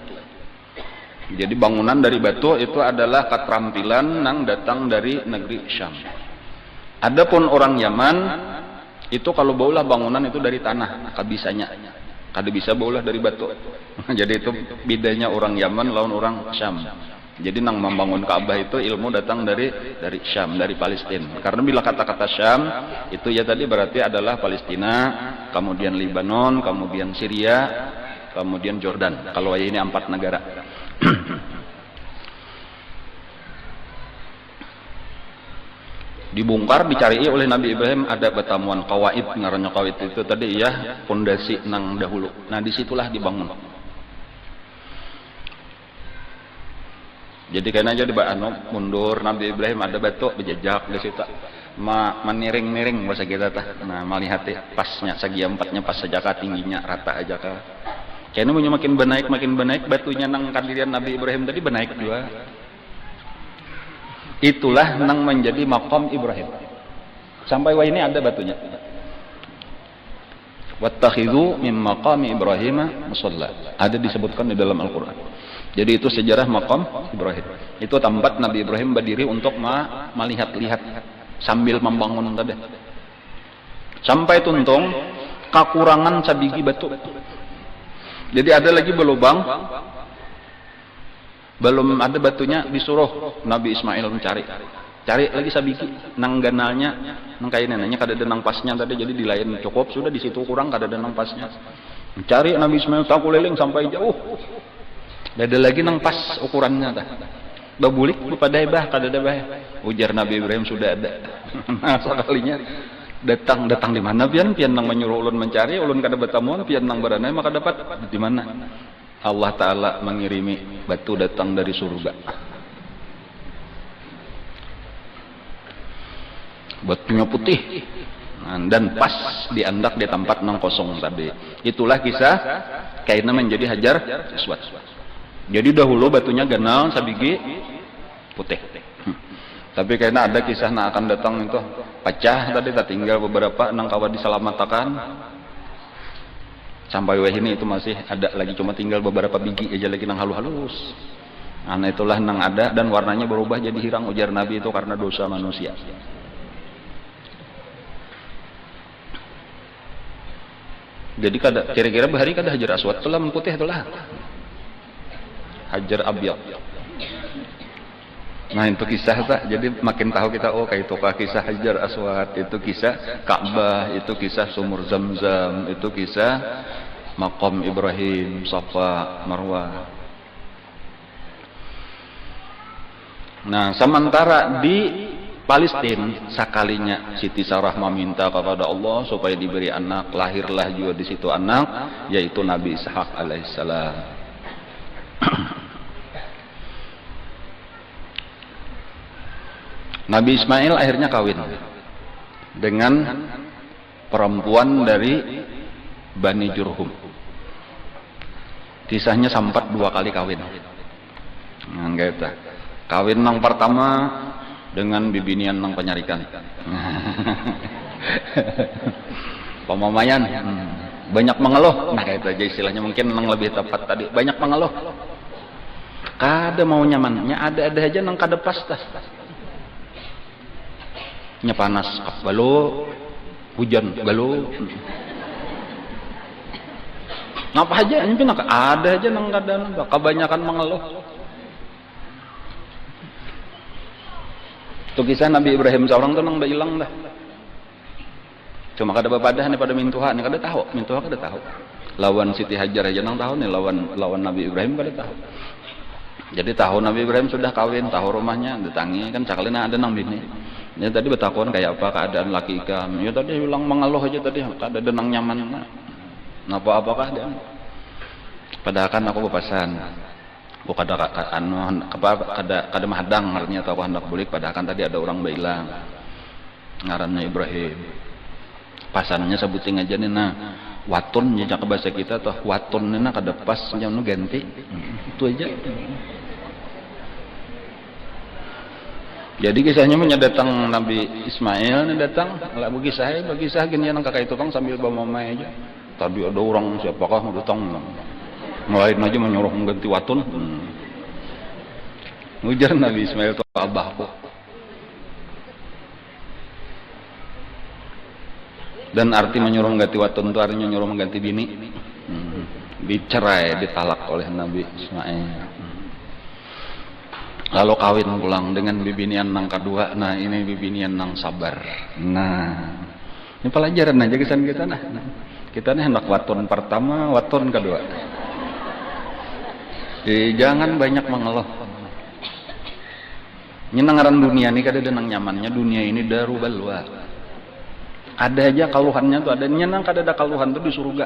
Jadi bangunan dari batu itu adalah keterampilan yang datang dari negeri Syam. Adapun orang Yaman itu kalau baulah bangunan itu dari tanah, kabisanya. Kada bisa baulah dari batu. Jadi itu bedanya orang Yaman lawan orang Syam. Jadi nang membangun Ka'bah itu ilmu datang dari Syam, dari Palestina. Karena bila kata-kata Syam itu ya tadi berarti adalah Palestina, kemudian Lebanon, kemudian Syria, kemudian Jordan. Kalau ini 4 negara. Dibongkar, dicari oleh Nabi Ibrahim ada batamuan kawaid, ngarannya kawaid itu tadi ya pondasi nang dahulu. Nah disitulah dibangun. Jadi kayaknya jadi mundur Nabi Ibrahim ada batu berjejak di situ. Meniring-niring bahasa kita tah. Nah melihat pasnya segi 4-nya pas saja tingginya rata aja ka. Kayaknya punya makin benaik batunya nang kandirian Nabi Ibrahim tadi benaik juga. Itulah nang menjadi maqam Ibrahim. Sampai wah ini ada batunya. Wattakhidhu min maqami Ibrahim musalla. Ada disebutkan di dalam Al-Qur'an. Jadi itu sejarah maqam Ibrahim. Itu tempat Nabi Ibrahim berdiri untuk melihat-lihat sambil membangun tadi. Sampai tuntung kekurangan sabigi batu. Jadi ada lagi belubang, belum ada batunya, disuruh Nabi Ismail mencari. Cari lagi sabigi, nang ganalnya, nang kainannya kada ada nang pasnya tadi, jadi di lain cukup, sudah di situ kurang kada ada nang pasnya. Mencari Nabi Ismail tak keliling sampai jauh. Ada lagi nang pas ukurannya dah. Babulik pada hebah kada ada bah. Ujar Nabi Ibrahim sudah ada. Nah, sekalinya datang di mana pian nang menyuruh ulun mencari, ulun kada batamuan, pian nang beranai maka dapat di mana? Allah Ta'ala mengirimi batu datang dari surga. Batunya putih dan pas diandak di tempat nang kosong tadi. Itulah kisah kaina menjadi Hajar Aswad. Jadi dahulu batunya ganal sabigi putih. Tapi kaina ada kisah yang akan datang itu pecah tadi, tak tinggal beberapa nang kawa diselamatkan. Sampai wah ini itu masih ada lagi, cuma tinggal beberapa biji aja lagi nang halus-halus. Nah itulah nang ada dan warnanya berubah jadi hirang, ujar Nabi itu karena dosa manusia. Jadi kira-kira bahari kada Hajar Aswad telah putih telah Hajar Abyad. Nah itu kisah tak. Jadi makin tahu kita kayak itu kisah Hajar Aswad, itu kisah Ka'bah, itu kisah sumur Zam-Zam, itu kisah maqam Ibrahim, Safa, Marwah. Nah sementara di Palestina sakalinya Siti Sarah meminta kepada Allah supaya diberi anak, lahirlah juga di situ anak, yaitu Nabi Ishak alaihissalam. Nabi Ismail akhirnya kawin dengan perempuan dari Bani Jurhum. Kisahnya sampat 2 kali kawin. Nah, gitu. Kawin nang pertama dengan bibinian nang penyarikan. Pemamayan, banyak mengeluh. Nah kayak itu aja istilahnya, mungkin nang lebih tepat tadi. Banyak mengeluh. Kada mau nyamannya, ada aja nang kada pas tas. Nya panas balo, hujan balo. Ngapa aja nyempin ada aja nang kada, kebanyakan mengeluh. Itu kisah Nabi Ibrahim seorang tuh nang hilang dah. Cuma kada bapadah nih pada mintuha nih kada tahu, mintuha kada tahu. Lawan Siti Hajar aja nang tahu nih, lawan Nabi Ibrahim kada tahu. Jadi tahu Nabi Ibrahim sudah kawin, tahu rumahnya, datangi kan sakalina ada nang bini. Ya tadi bertakon kayak apa keadaan laki ikam. Ya tadi bilang mengeluh aja tadi, kada ada nang nyaman. Napa apakah dia? Padahal kan aku bepasan. Bu kada anu kada mahadang artinya atau hendak bulik padahal tadi ada orang bilang ngaranna Ibrahim. Pasannya sebuting aja nih waton nya ke bahasa kita tuh waton nih kada pas nya nu ganti. Itu aja. Jadi kisahnya menyadatang Nabi Ismail nih datang lah bagi saya gini yang kakak itu kan sambil bawa mamai aja. Tadi ada orang siapakah mau datang ngelain aja menyuruh mengganti waton. Ngujar Nabi Ismail tuh abahku. Dan arti menyuruh mengganti waton itu artinya menyuruh mengganti bini. Dicerai, ditalak oleh Nabi Ismail. Lalu kawin pulang dengan bibinian nang kedua. Nah ini bibinian nang sabar. Nah ini pelajaran aja kesan kita nah. Kita nih hendak waton pertama, waton kedua. Jadi jangan banyak mengeluh. Nyenangaran dunia ini kada denang nyamannya. Dunia ini daru balwa. Ada aja kaluhannya tuh, ada nyenang kada ada kaluhan tuh di surga.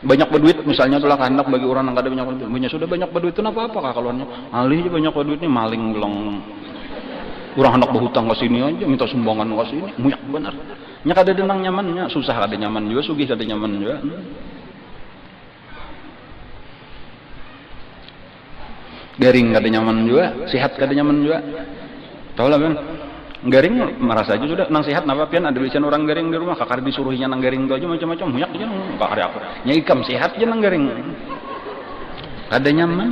Banyak berduit misalnya tuh lah hendak bagi orang yang kada banyak berduit. Punya sudah banyak berduit itu apa kah kaluhannya? Alih aja banyak berduit ini maling bilang orang hendak berhutang ke sini aja minta sumbangan ke sini. Muyak benar. Nya kada denang nyamannya, susah kada nyaman juga, sugih kada nyaman juga. Garing kada nyaman juga, sehat kada nyaman juga. Tahu lah kan? Garing merasa aja sudah nang sehat napa pian ada bisan orang garing di rumah kakar disuruhnya nang garing itu aja macam-macam muyak aja enggak ada apa. Nya ikam sehat aja nang garing. Kada nyaman.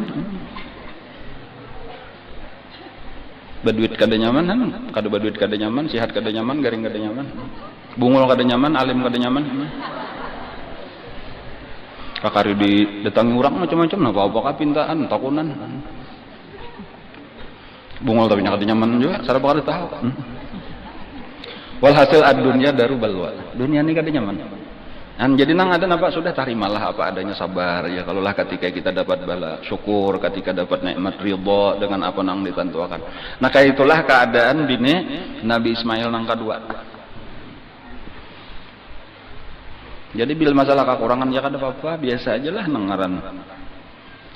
Berduit kada nyaman kan? Kada berduit kada nyaman, sehat kada nyaman, garing kada nyaman. Bungul kada nyaman, alim kada nyaman. Kakari didatangi orang macam-macam napa apa pintaan takunan. Bungul tapi kada nyaman juga, sareng kada tahu. Walhasil ad-dunya daru balwa. Dunia ini kada nyaman. Dan jadi nang ada napa sudah tarimalah apa adanya sabar ya kalaulah ketika kita dapat bala syukur ketika dapat nikmat ridha dengan apa nang ditentukan. Nah kayak itulah keadaan bini Nabi Ismail nang kedua. Jadi bila masalah kekurangan ya kada apa-apa biasa aja lah nang ngaran.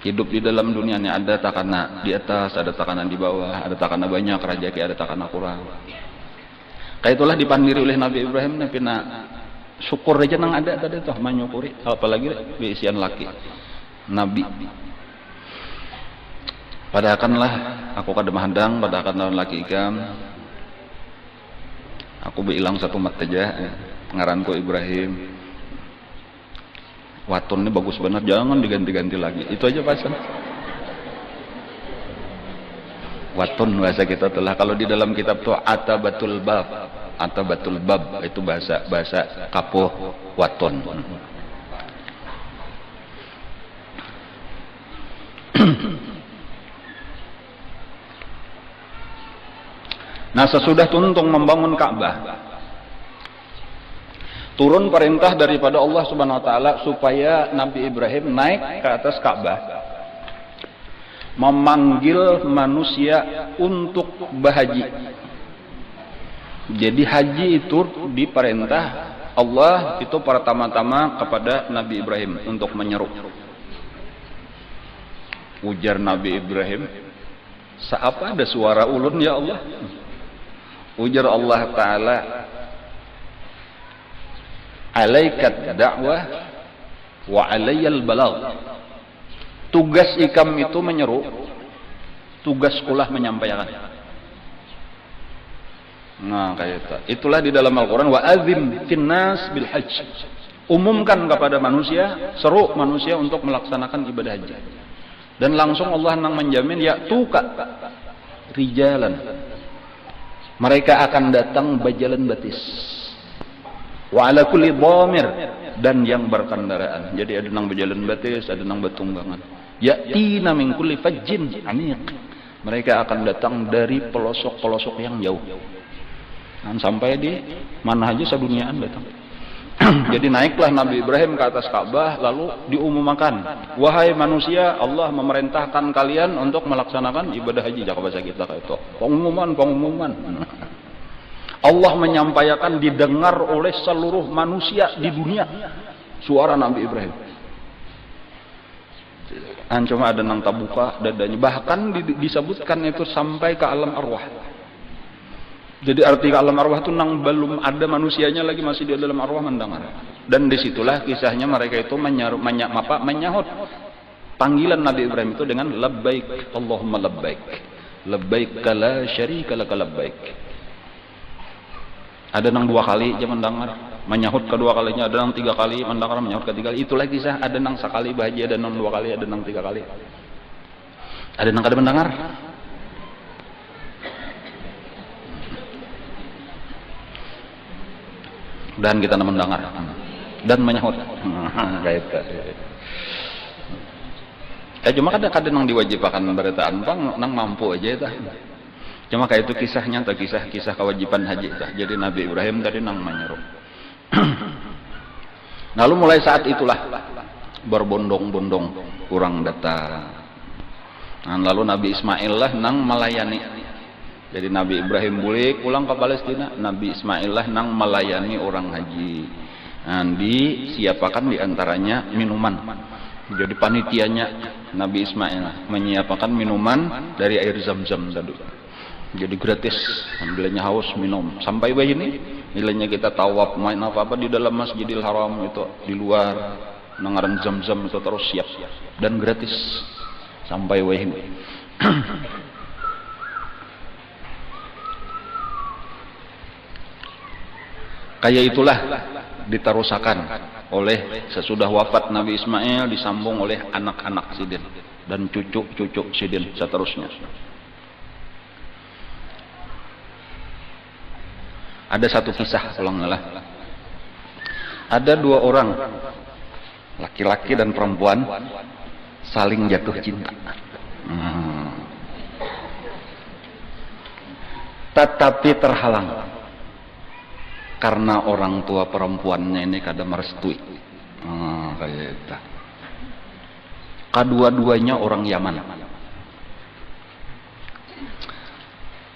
Hidup di dalam dunia ini ada takana di atas, ada takana di bawah, ada takana banyak rezeki, ada takana kurang. Kayak itulah dipandiri oleh Nabi Ibrahim Nabi syukur aja nang ada tadi tuh menyukuri apalagi beisian laki Nabi. Padakanlah aku kada mahadang padakan lawan laki ikam. Aku bilang satu mat aja ngaranku Ibrahim. Waton ini bagus benar, jangan diganti-ganti lagi. Itu aja pasan. Waton bahasa kita telah kalau di dalam kitab tuh atabatul bab itu bahasa kapuh waton. Nah sesudah tuntung membangun Ka'bah turun perintah daripada Allah Subhanahu wa taala supaya Nabi Ibrahim naik ke atas Ka'bah memanggil manusia untuk berhaji. Jadi haji itu diperintah Allah itu pertama-tama kepada Nabi Ibrahim untuk menyeru. Ujar Nabi Ibrahim, "Saapa ada suara ulun ya Allah?" Ujar Allah taala, "Alaikat da'wah wa alayyal balagh." Tugas ikam itu menyeru, tugas kulah menyampaikan. Nah, kayak itu. Itulah di dalam Al-Qur'an wa adzim finnas bil hajj. Umumkan kepada manusia, seru manusia untuk melaksanakan ibadah haji. Dan langsung Allah nang menjamin ya tuka rijalan. Mereka akan datang berjalan batis. Wa ala kulli dhamir dan yang berkendaraan. Jadi ada nang berjalan batis, ada nang bertunggangan. Ya'tina min kulli fajjin amiq. Mereka akan datang dari pelosok-pelosok yang jauh. Dan sampai di mana aja seduniaan datang. Jadi naiklah Nabi Ibrahim ke atas Ka'bah lalu diumumkan, wahai manusia, Allah memerintahkan kalian untuk melaksanakan ibadah haji. Jaka bahasa kita kayak itu. Pengumuman. Allah menyampaikan didengar oleh seluruh manusia di dunia suara Nabi Ibrahim. Cuma ada nang tabuka dadanya, bahkan disebutkan itu sampai ke alam arwah. Jadi arti ke alam arwah itu nang belum ada manusianya lagi, masih di dalam arwah mendengar. Dan disitulah kisahnya mereka itu menyahut panggilan Nabi Ibrahim itu dengan labbaik Allahumma labbaik, labbaik la syarika lak labbaik. Ada nang 2 kali dia mendengar, menyahut kedua kalinya, ada nang 3 kali mendengar, menyahut ketiga kali. Itulah kisah, ada nang sekali bahagia, ada nang 2 kali, ada nang 3 kali. Ada nang kada mendengar. Dan kita mendengar dan menyahut. Kayak itu. Cuma kadang-kadang nang diwajibkan beritaan bang nang mampu aja itu. Cuma kayak itu kisahnya, atau kisah kewajiban haji itu. Jadi Nabi Ibrahim tadi nang menyeru. Lalu mulai saat itulah berbondong-bondong kurang datang. Nah, lalu Nabi Ismail lah nang melayani. Jadi Nabi Ibrahim boleh pulang ke Palestina, Nabi Ismail lah nang melayani orang haji. Nah, disiapakan diantaranya minuman. Jadi panitianya Nabi Ismail menyiapkan minuman dari air zam-zam tadi. Jadi gratis, ambilnya haus minum. Sampai begini, nilainya kita tawaf main apa-apa di dalam Masjidil Haram itu, di luar nangaran zam-zam itu terus siap dan gratis sampai begini. Kayak itulah diterusakan oleh sesudah wafat Nabi Ismail, disambung oleh anak-anak Sidin dan cucu-cucu Sidin seterusnya. Ada satu kisah kalau nggak salah. Ada 2 orang, laki-laki dan perempuan, saling jatuh cinta. Tetapi terhalang karena orang tua perempuannya ini kada merestui. Kayak itu. Kedua-duanya orang Yaman.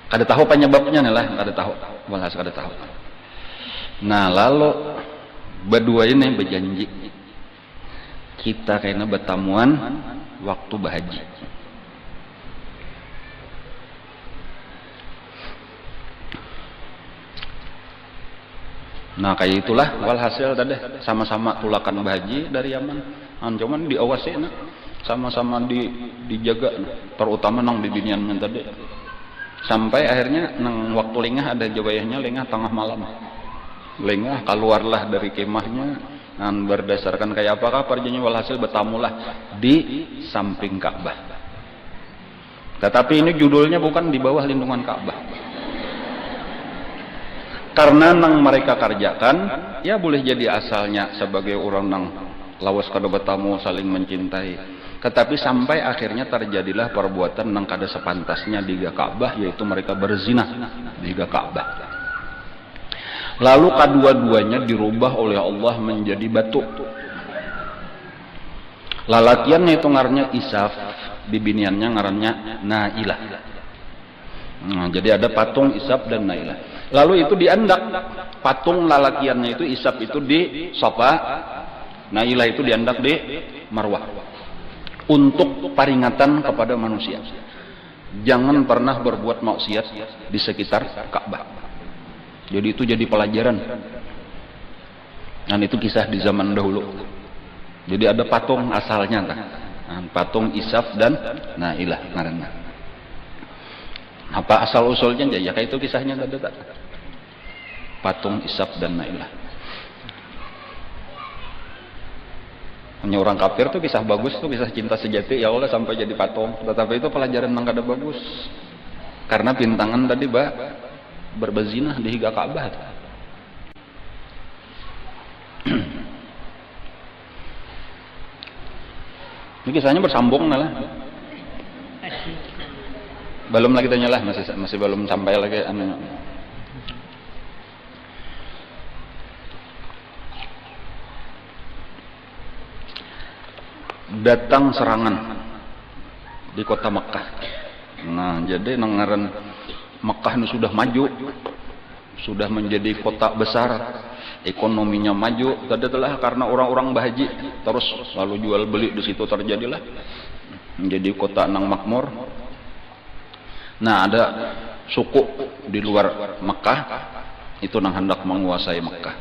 Kada tahu penyebabnya nih lah, kada tahu. Malas kada tahu. Nah, lalu berdua ini berjanji kita kayaknya bertamuan waktu berhaji. Nah, kayak itulah walhasil tadi sama-sama tulakan berhaji dari Yaman. Cuman diawasi nah, sama-sama dijaga nah, terutama nang di binian tadi. Sampai akhirnya nang waktu lengah ada jawayahnya, lengah tengah malam. Lengah keluarlah dari kemahnya, dan berdasarkan kayak apakah perjanjian walhasil bertamulah di samping Ka'bah. Tetapi ini judulnya bukan di bawah lindungan Ka'bah. Karena nang mereka kerjakan, ya boleh jadi asalnya sebagai orang nang lawas kada bertamu saling mencintai. Tetapi sampai akhirnya terjadilah perbuatan nang kada sepantasnya di Ka'bah, yaitu mereka berzina di Ka'bah. Lalu kedua-duanya dirubah oleh Allah menjadi batu. Lalakiannya itu ngarannya Isaf, bibiniannya ngarannya Nailah. Nah, jadi ada patung Isaf dan Nailah. Lalu itu diandak, patung lalakiannya itu Isaf itu di Safa, Nailah itu diandak di Marwah. Untuk peringatan kepada manusia, jangan pernah berbuat maksiat di sekitar Ka'bah. Jadi itu jadi pelajaran. Dan itu kisah di zaman dahulu. Jadi ada patung asalnya, patung Isaf dan Nailah karena. Apa asal usulnya? Ya kayak itu kisahnya tadi. Patung Isaf dan Nailah. Hanya orang kafir tuh kisah bagus tuh, kisah cinta sejati ya Allah sampai jadi patung. Tetapi itu pelajaran yang kada bagus. Karena bintangan tadi berbezina di higa Ka'bah. Ini kisahnya bersambung lah. Belum lagi tanya lah, masih belum sampai lagi datang serangan di kota Mekah. Nah, jadi nangaran Mekah ini sudah maju, sudah menjadi kota besar, ekonominya maju, adalah karena orang-orang bahaji terus lalu jual beli di situ terjadilah menjadi kota nang makmur. Nah, ada suku di luar Mekah itu nang hendak menguasai Mekah.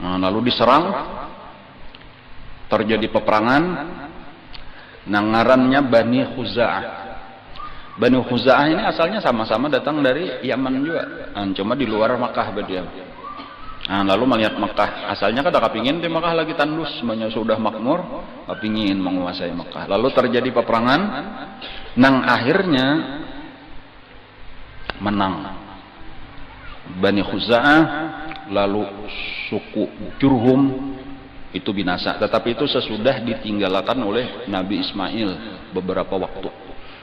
Nah, lalu diserang, terjadi peperangan. Nang ngarannya Bani Khuza'ah. Bani Khuza'ah ini asalnya sama-sama datang dari Yaman juga, cuma di luar Mekah berdiam. Nah, lalu melihat Mekah, asalnya kan kepingin di Mekah lagi tandus, semuanya sudah makmur, kepingin menguasai Mekah. Lalu terjadi peperangan, nang akhirnya menang Bani Khuza'ah, lalu suku Jurhum itu binasa. Tetapi itu sesudah ditinggalkan oleh Nabi Ismail beberapa waktu.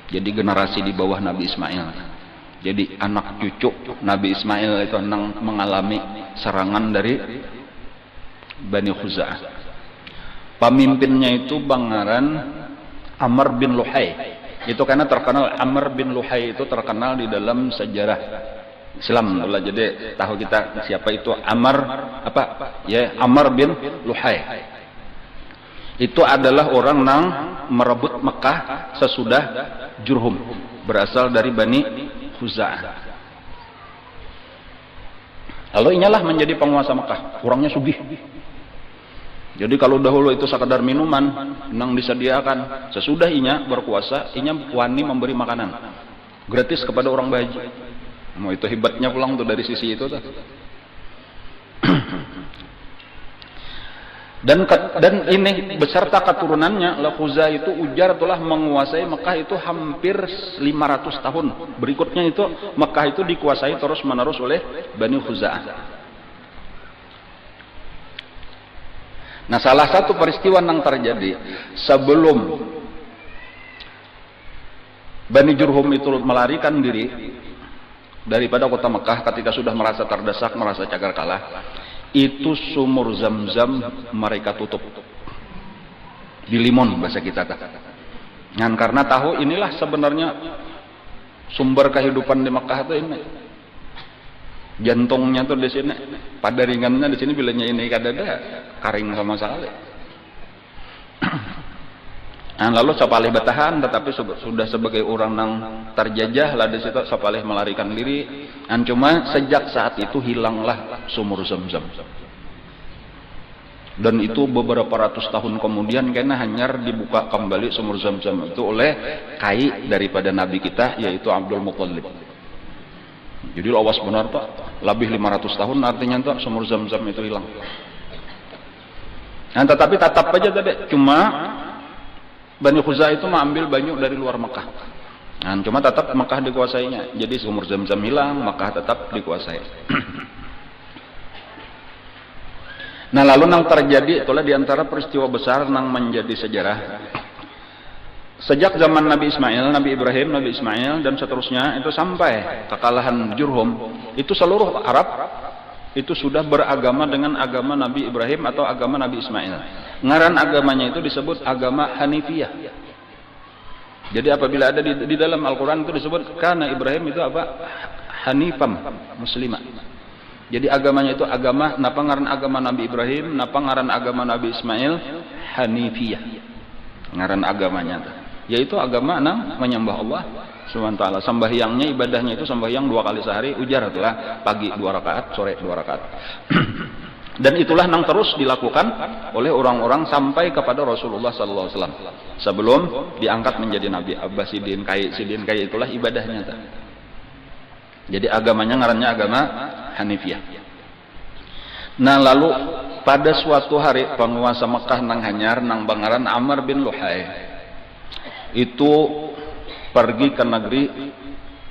Jadi generasi di bawah Nabi Ismail. Jadi anak cucu Nabi Ismail itu mengalami serangan dari Bani Khuza'ah. Pemimpinnya itu Bangaran Amr bin Luhai. Itu karena terkenal, Amr bin Luhai itu terkenal di dalam sejarah Islam. Jadi tahu kita siapa itu Amr Amr bin Luhai. Itu adalah orang yang merebut Mekah sesudah Jurhum, berasal dari Bani Khuza'ah. Lalu inyalah menjadi penguasa Mekah, orangnya sugih. Jadi kalau dahulu itu sekadar minuman nang disediakan, sesudah inya berkuasa, inya wani memberi makanan gratis kepada orang bahaji. Mau itu hebatnya pulang tuh dari sisi itu tuh. Dan ini beserta keturunannya, Khuza'ah itu ujar telah menguasai Mekah itu hampir 500 tahun. Berikutnya itu Mekah itu dikuasai terus menerus oleh Bani Khuza'ah. Nah, salah satu peristiwa yang terjadi sebelum Bani Jurhum itu melarikan diri daripada kota Mekah ketika sudah merasa terdesak, merasa cagar kalah, itu sumur Zam-Zam mereka tutup di Limon bahasa kita. Dan karena tahu inilah sebenarnya sumber kehidupan di Mekah itu ini. Jantungnya tuh di sini, pada ringannya di sini, bilanya ini kadada karing sama sekali. Nah, lalu Sapalih bertahan, tetapi sudah sebagai orang yang terjajah lah di situ Sapalih melarikan diri. Dan cuma sejak saat itu hilanglah sumur Zam-Zam. Dan itu beberapa ratus tahun kemudian karena hanya dibuka kembali sumur Zam-Zam itu oleh kai daripada Nabi kita, yaitu Abdul Muttalib. Jadi lawas benar tuh, lebih 500 tahun artinya tuh sumur Zam-Zam itu hilang. Nah, tetapi tetap aja tadi, cuma Bani Khuza'ah itu mengambil banyak dari luar Mekah. Nah, cuma tetap Mekah dikuasainya. Jadi sumur Zam-Zam hilang, Mekah tetap dikuasai. Nah, lalu yang terjadi itulah diantara peristiwa besar yang menjadi sejarah. Sejak zaman Nabi Ismail, Nabi Ibrahim, Nabi Ismail dan seterusnya itu sampai kekalahan Jurhum, itu seluruh Arab itu sudah beragama dengan agama Nabi Ibrahim atau agama Nabi Ismail. Ngaran agamanya itu disebut agama Hanifiyah. Jadi apabila ada di dalam Al-Quran itu disebut karena Ibrahim itu apa? Hanifam, muslimah. Jadi agamanya itu agama, napa ngaran agama Nabi Ibrahim, napa ngaran agama Nabi Ismail, Hanifiyah. Ngaran agamanya itu, yaitu agama nang menyembah Allah Subhanahu wa taala. Sembahyangnya, ibadahnya itu sembahyang 2 kali sehari, ujar itulah pagi 2 rakaat, sore 2 rakaat. Dan itulah yang terus dilakukan oleh orang-orang sampai kepada Rasulullah sallallahu alaihi wasallam. Sebelum diangkat menjadi nabi, Abbasidin Kai itulah ibadahnya. Jadi agamanya ngarannya agama Hanifiyah. Nah, lalu pada suatu hari penguasa Mekah nang hanyar nang Bangaran Amr bin Luhai itu pergi ke negeri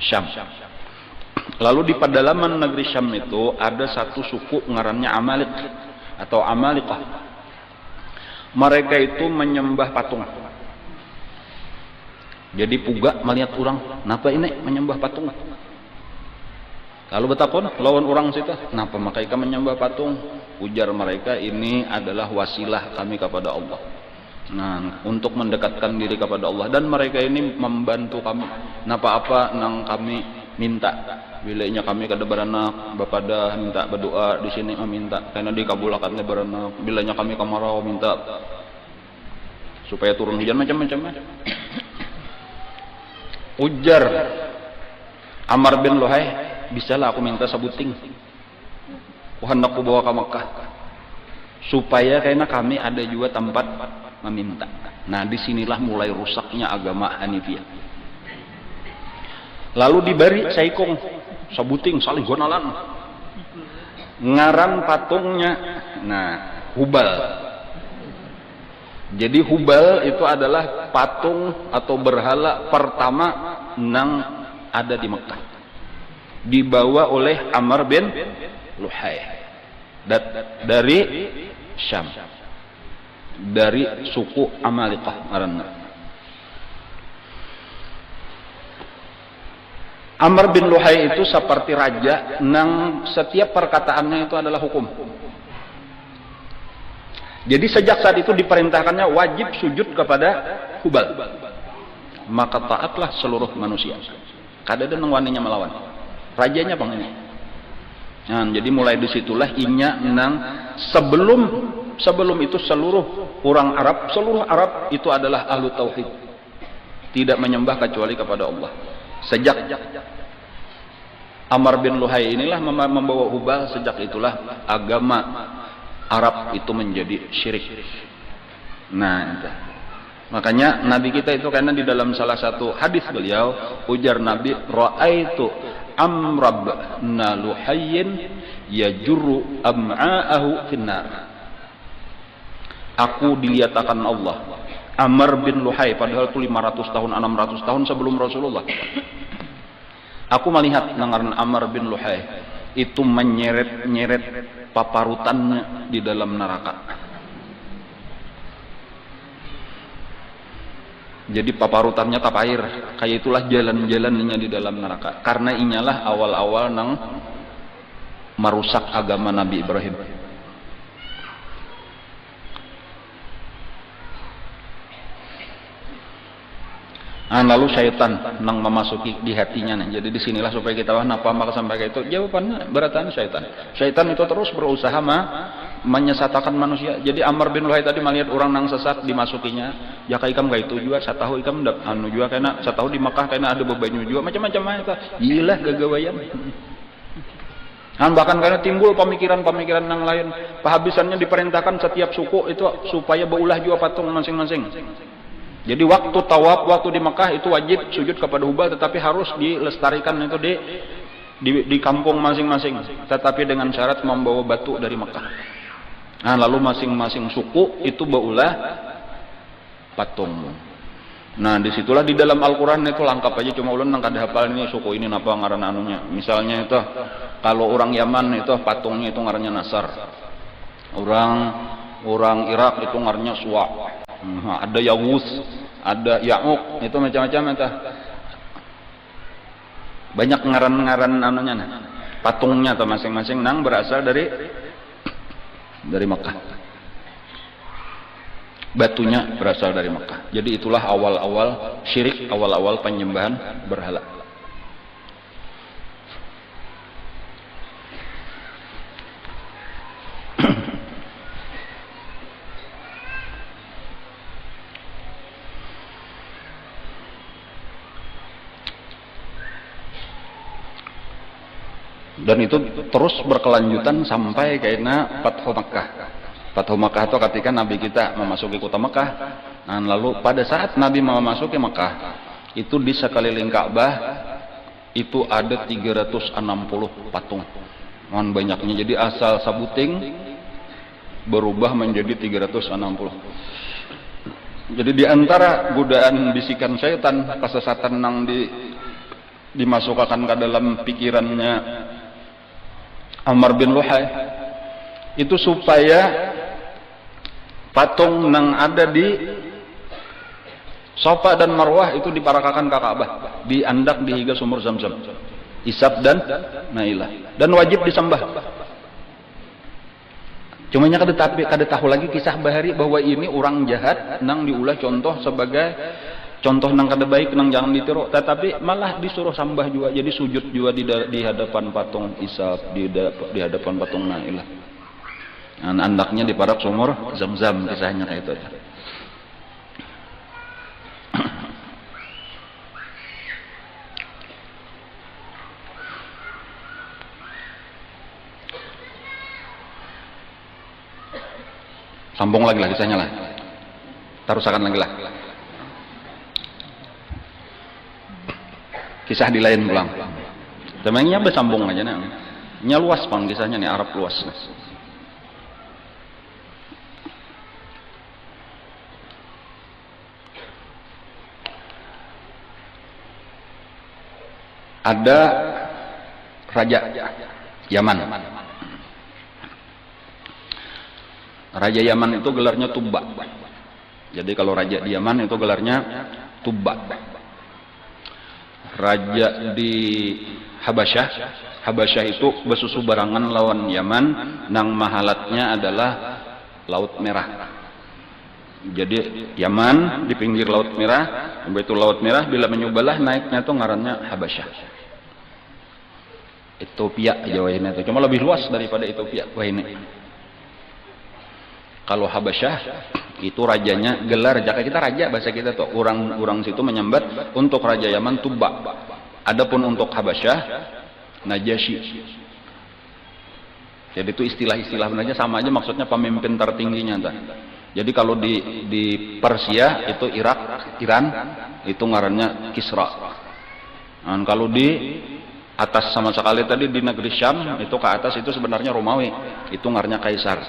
Syam. Lalu di pedalaman negeri Syam itu ada satu suku ngarannya Amalik atau Amalikah. Mereka itu menyembah patung. Jadi puga melihat orang, kenapa ini menyembah patung? Lalu betakun lawan orang situ, kenapa mereka menyembah patung? Ujar mereka, ini adalah wasilah kami kepada Allah. Nah, untuk mendekatkan diri kepada Allah, dan mereka ini membantu kami. Napa apa nang kami minta bilanya kami kada beranak bapada minta berdoa di sini minta karena dikabulkan beranak bilanya kami kemarau minta supaya turun hujan macam-macam. Ujar Amr bin Luhai, bisalah aku minta sabuting hendakku bawa ke Mekah supaya karena kami ada juga tempat meminta. Nah disinilah mulai rusaknya agama Hanifiyah. Lalu diberi saikong sabuting saling gonalan ngaran patungnya nah Hubal. Jadi Hubal itu adalah patung atau berhala pertama yang ada di Mekah, dibawa oleh Amr bin Luhai dari Syam, dari suku Amalikah ngaranna. Amr bin Luhai itu seperti raja nang setiap perkataannya itu adalah hukum. Jadi sejak saat itu diperintahkannya wajib sujud kepada Hubal. Maka taatlah seluruh manusia. Kada ada nang waninya melawan. Rajanya bang ini. Nah, jadi mulai disitulah inya nang sebelum itu seluruh orang Arab, seluruh Arab itu adalah ahlu tauhid. Tidak menyembah kecuali kepada Allah. Sejak Amr bin Luhai inilah membawa Hubal, sejak itulah agama Arab itu menjadi syirik. Nah, itu. Makanya Nabi kita itu karena di dalam salah satu hadis beliau ujar Nabi, ra'aitu Amr bin Luhayyin yajurru am'aahu finnar. Aku dilihatkan Allah Amr bin Luhai, padahal itu 500 tahun 600 tahun sebelum Rasulullah. Aku melihat ngaran Amr bin Luhai itu menyeret-nyeret paparutannya di dalam neraka. Jadi paparutannya tap air, kayak itulah jalan-jalannya di dalam neraka. Karena inyalah awal-awal nang merusak agama Nabi Ibrahim. Lalu syaitan nang memasuki di hatinya. Jadi disinilah supaya kita napa maka sampai kayak itu jawabannya beratan syaitan. Syaitan itu terus berusaha menyesatkan manusia. Jadi Amr bin Luhai tadi melihat orang nang sesat dimasukinya, ya kayak ikam kayak itu juga. Saya tahu ikam anu juga karena saya tahu di Makkah karena ada bebanyu juga macam-macam itu. Gila gagawayan. Bahkan karena timbul pemikiran-pemikiran yang lain. Penghabisannya diperintahkan setiap suku itu supaya beulah juga patung masing-masing. Jadi waktu tawaf, waktu di Mekah itu wajib sujud kepada Hubal, tetapi harus dilestarikan itu di kampung masing-masing, tetapi dengan syarat membawa batu dari Mekah. Nah, lalu masing-masing suku itu baulah patung. Nah, disitulah di dalam Al-Quran itu lengkap aja, cuma ulun nang kada hafal ini suku ini napa ngaran anunya. Misalnya itu kalau orang Yaman itu patungnya itu ngarannya Nasar. Orang Irak itu ngarannya Suwa. Ada Yawus, ada Ya'uq, itu macam-macam itu. Banyak ngaran-ngaran anunya patungnya atau masing-masing nang berasal dari Mekah. Batunya berasal dari Mekah. Jadi itulah awal-awal syirik, awal-awal penyembahan berhala. Dan itu terus berkelanjutan sampai kayaknya Fathu Makkah. Fathu Makkah itu ketika Nabi kita memasuki kota Makkah. Nah, lalu pada saat Nabi memasuki Makkah, itu di sekeliling Ka'bah itu ada 360 patung. Mohon banyaknya. Jadi asal sabuting berubah menjadi 360. Jadi di antara godaan bisikan syaitan, kesesatan yang dimasukkan ke dalam pikirannya Amr bin Luhai itu supaya patung yang ada di Safa dan Marwah itu diparakakan ke Ka'bah, diandak di higa sumur Zamzam, Isab dan Nailah, dan wajib disembah. Cuma nya kada tahu lagi kisah bahari bahwa ini orang jahat nang diulah contoh sebagai contoh nang kada baik nang jangan ditiru, tetapi malah disuruh sambah juga, jadi sujud juga di hadapan patung Isa, di hadapan patung Nailah. Andaknya di parak sumur Zam-Zam, kisahnya kayak itu aja. Sambung lagi lah kisahnya lah, tarusakan lagi lah. Kisah di lain pulang. Temengnya bersambung aja nih. Nya luas pang kisahnya nih, Arab luas. Ada raja Yaman. Raja Yaman itu gelarnya Tubba. Jadi kalau raja di Yaman itu gelarnya Tubba. Raja di Habasyah itu besusu barangan lawan Yaman, nang mahalatnya adalah Laut Merah. Jadi Yaman di pinggir Laut Merah, begitu Laut Merah bila menyubalah naiknya itu ngarannya Habasyah. Ethiopia Jawa ini itu cuma lebih luas daripada Ethiopia. Wah ini. Kalau Habasyah itu rajanya gelar, jaka kita raja bahasa kita tuh, orang situ menyambat untuk raja Yaman Tubba. Adapun untuk Habasyah Najasyi. Jadi itu istilah-istilah sebenarnya sama aja, maksudnya pemimpin tertingginya tuh. Jadi kalau di Persia itu Iran itu ngarannya Kisra. Dan kalau di atas sama sekali tadi di negeri Syam itu ke atas itu sebenarnya Romawi, itu ngarannya Kaisar.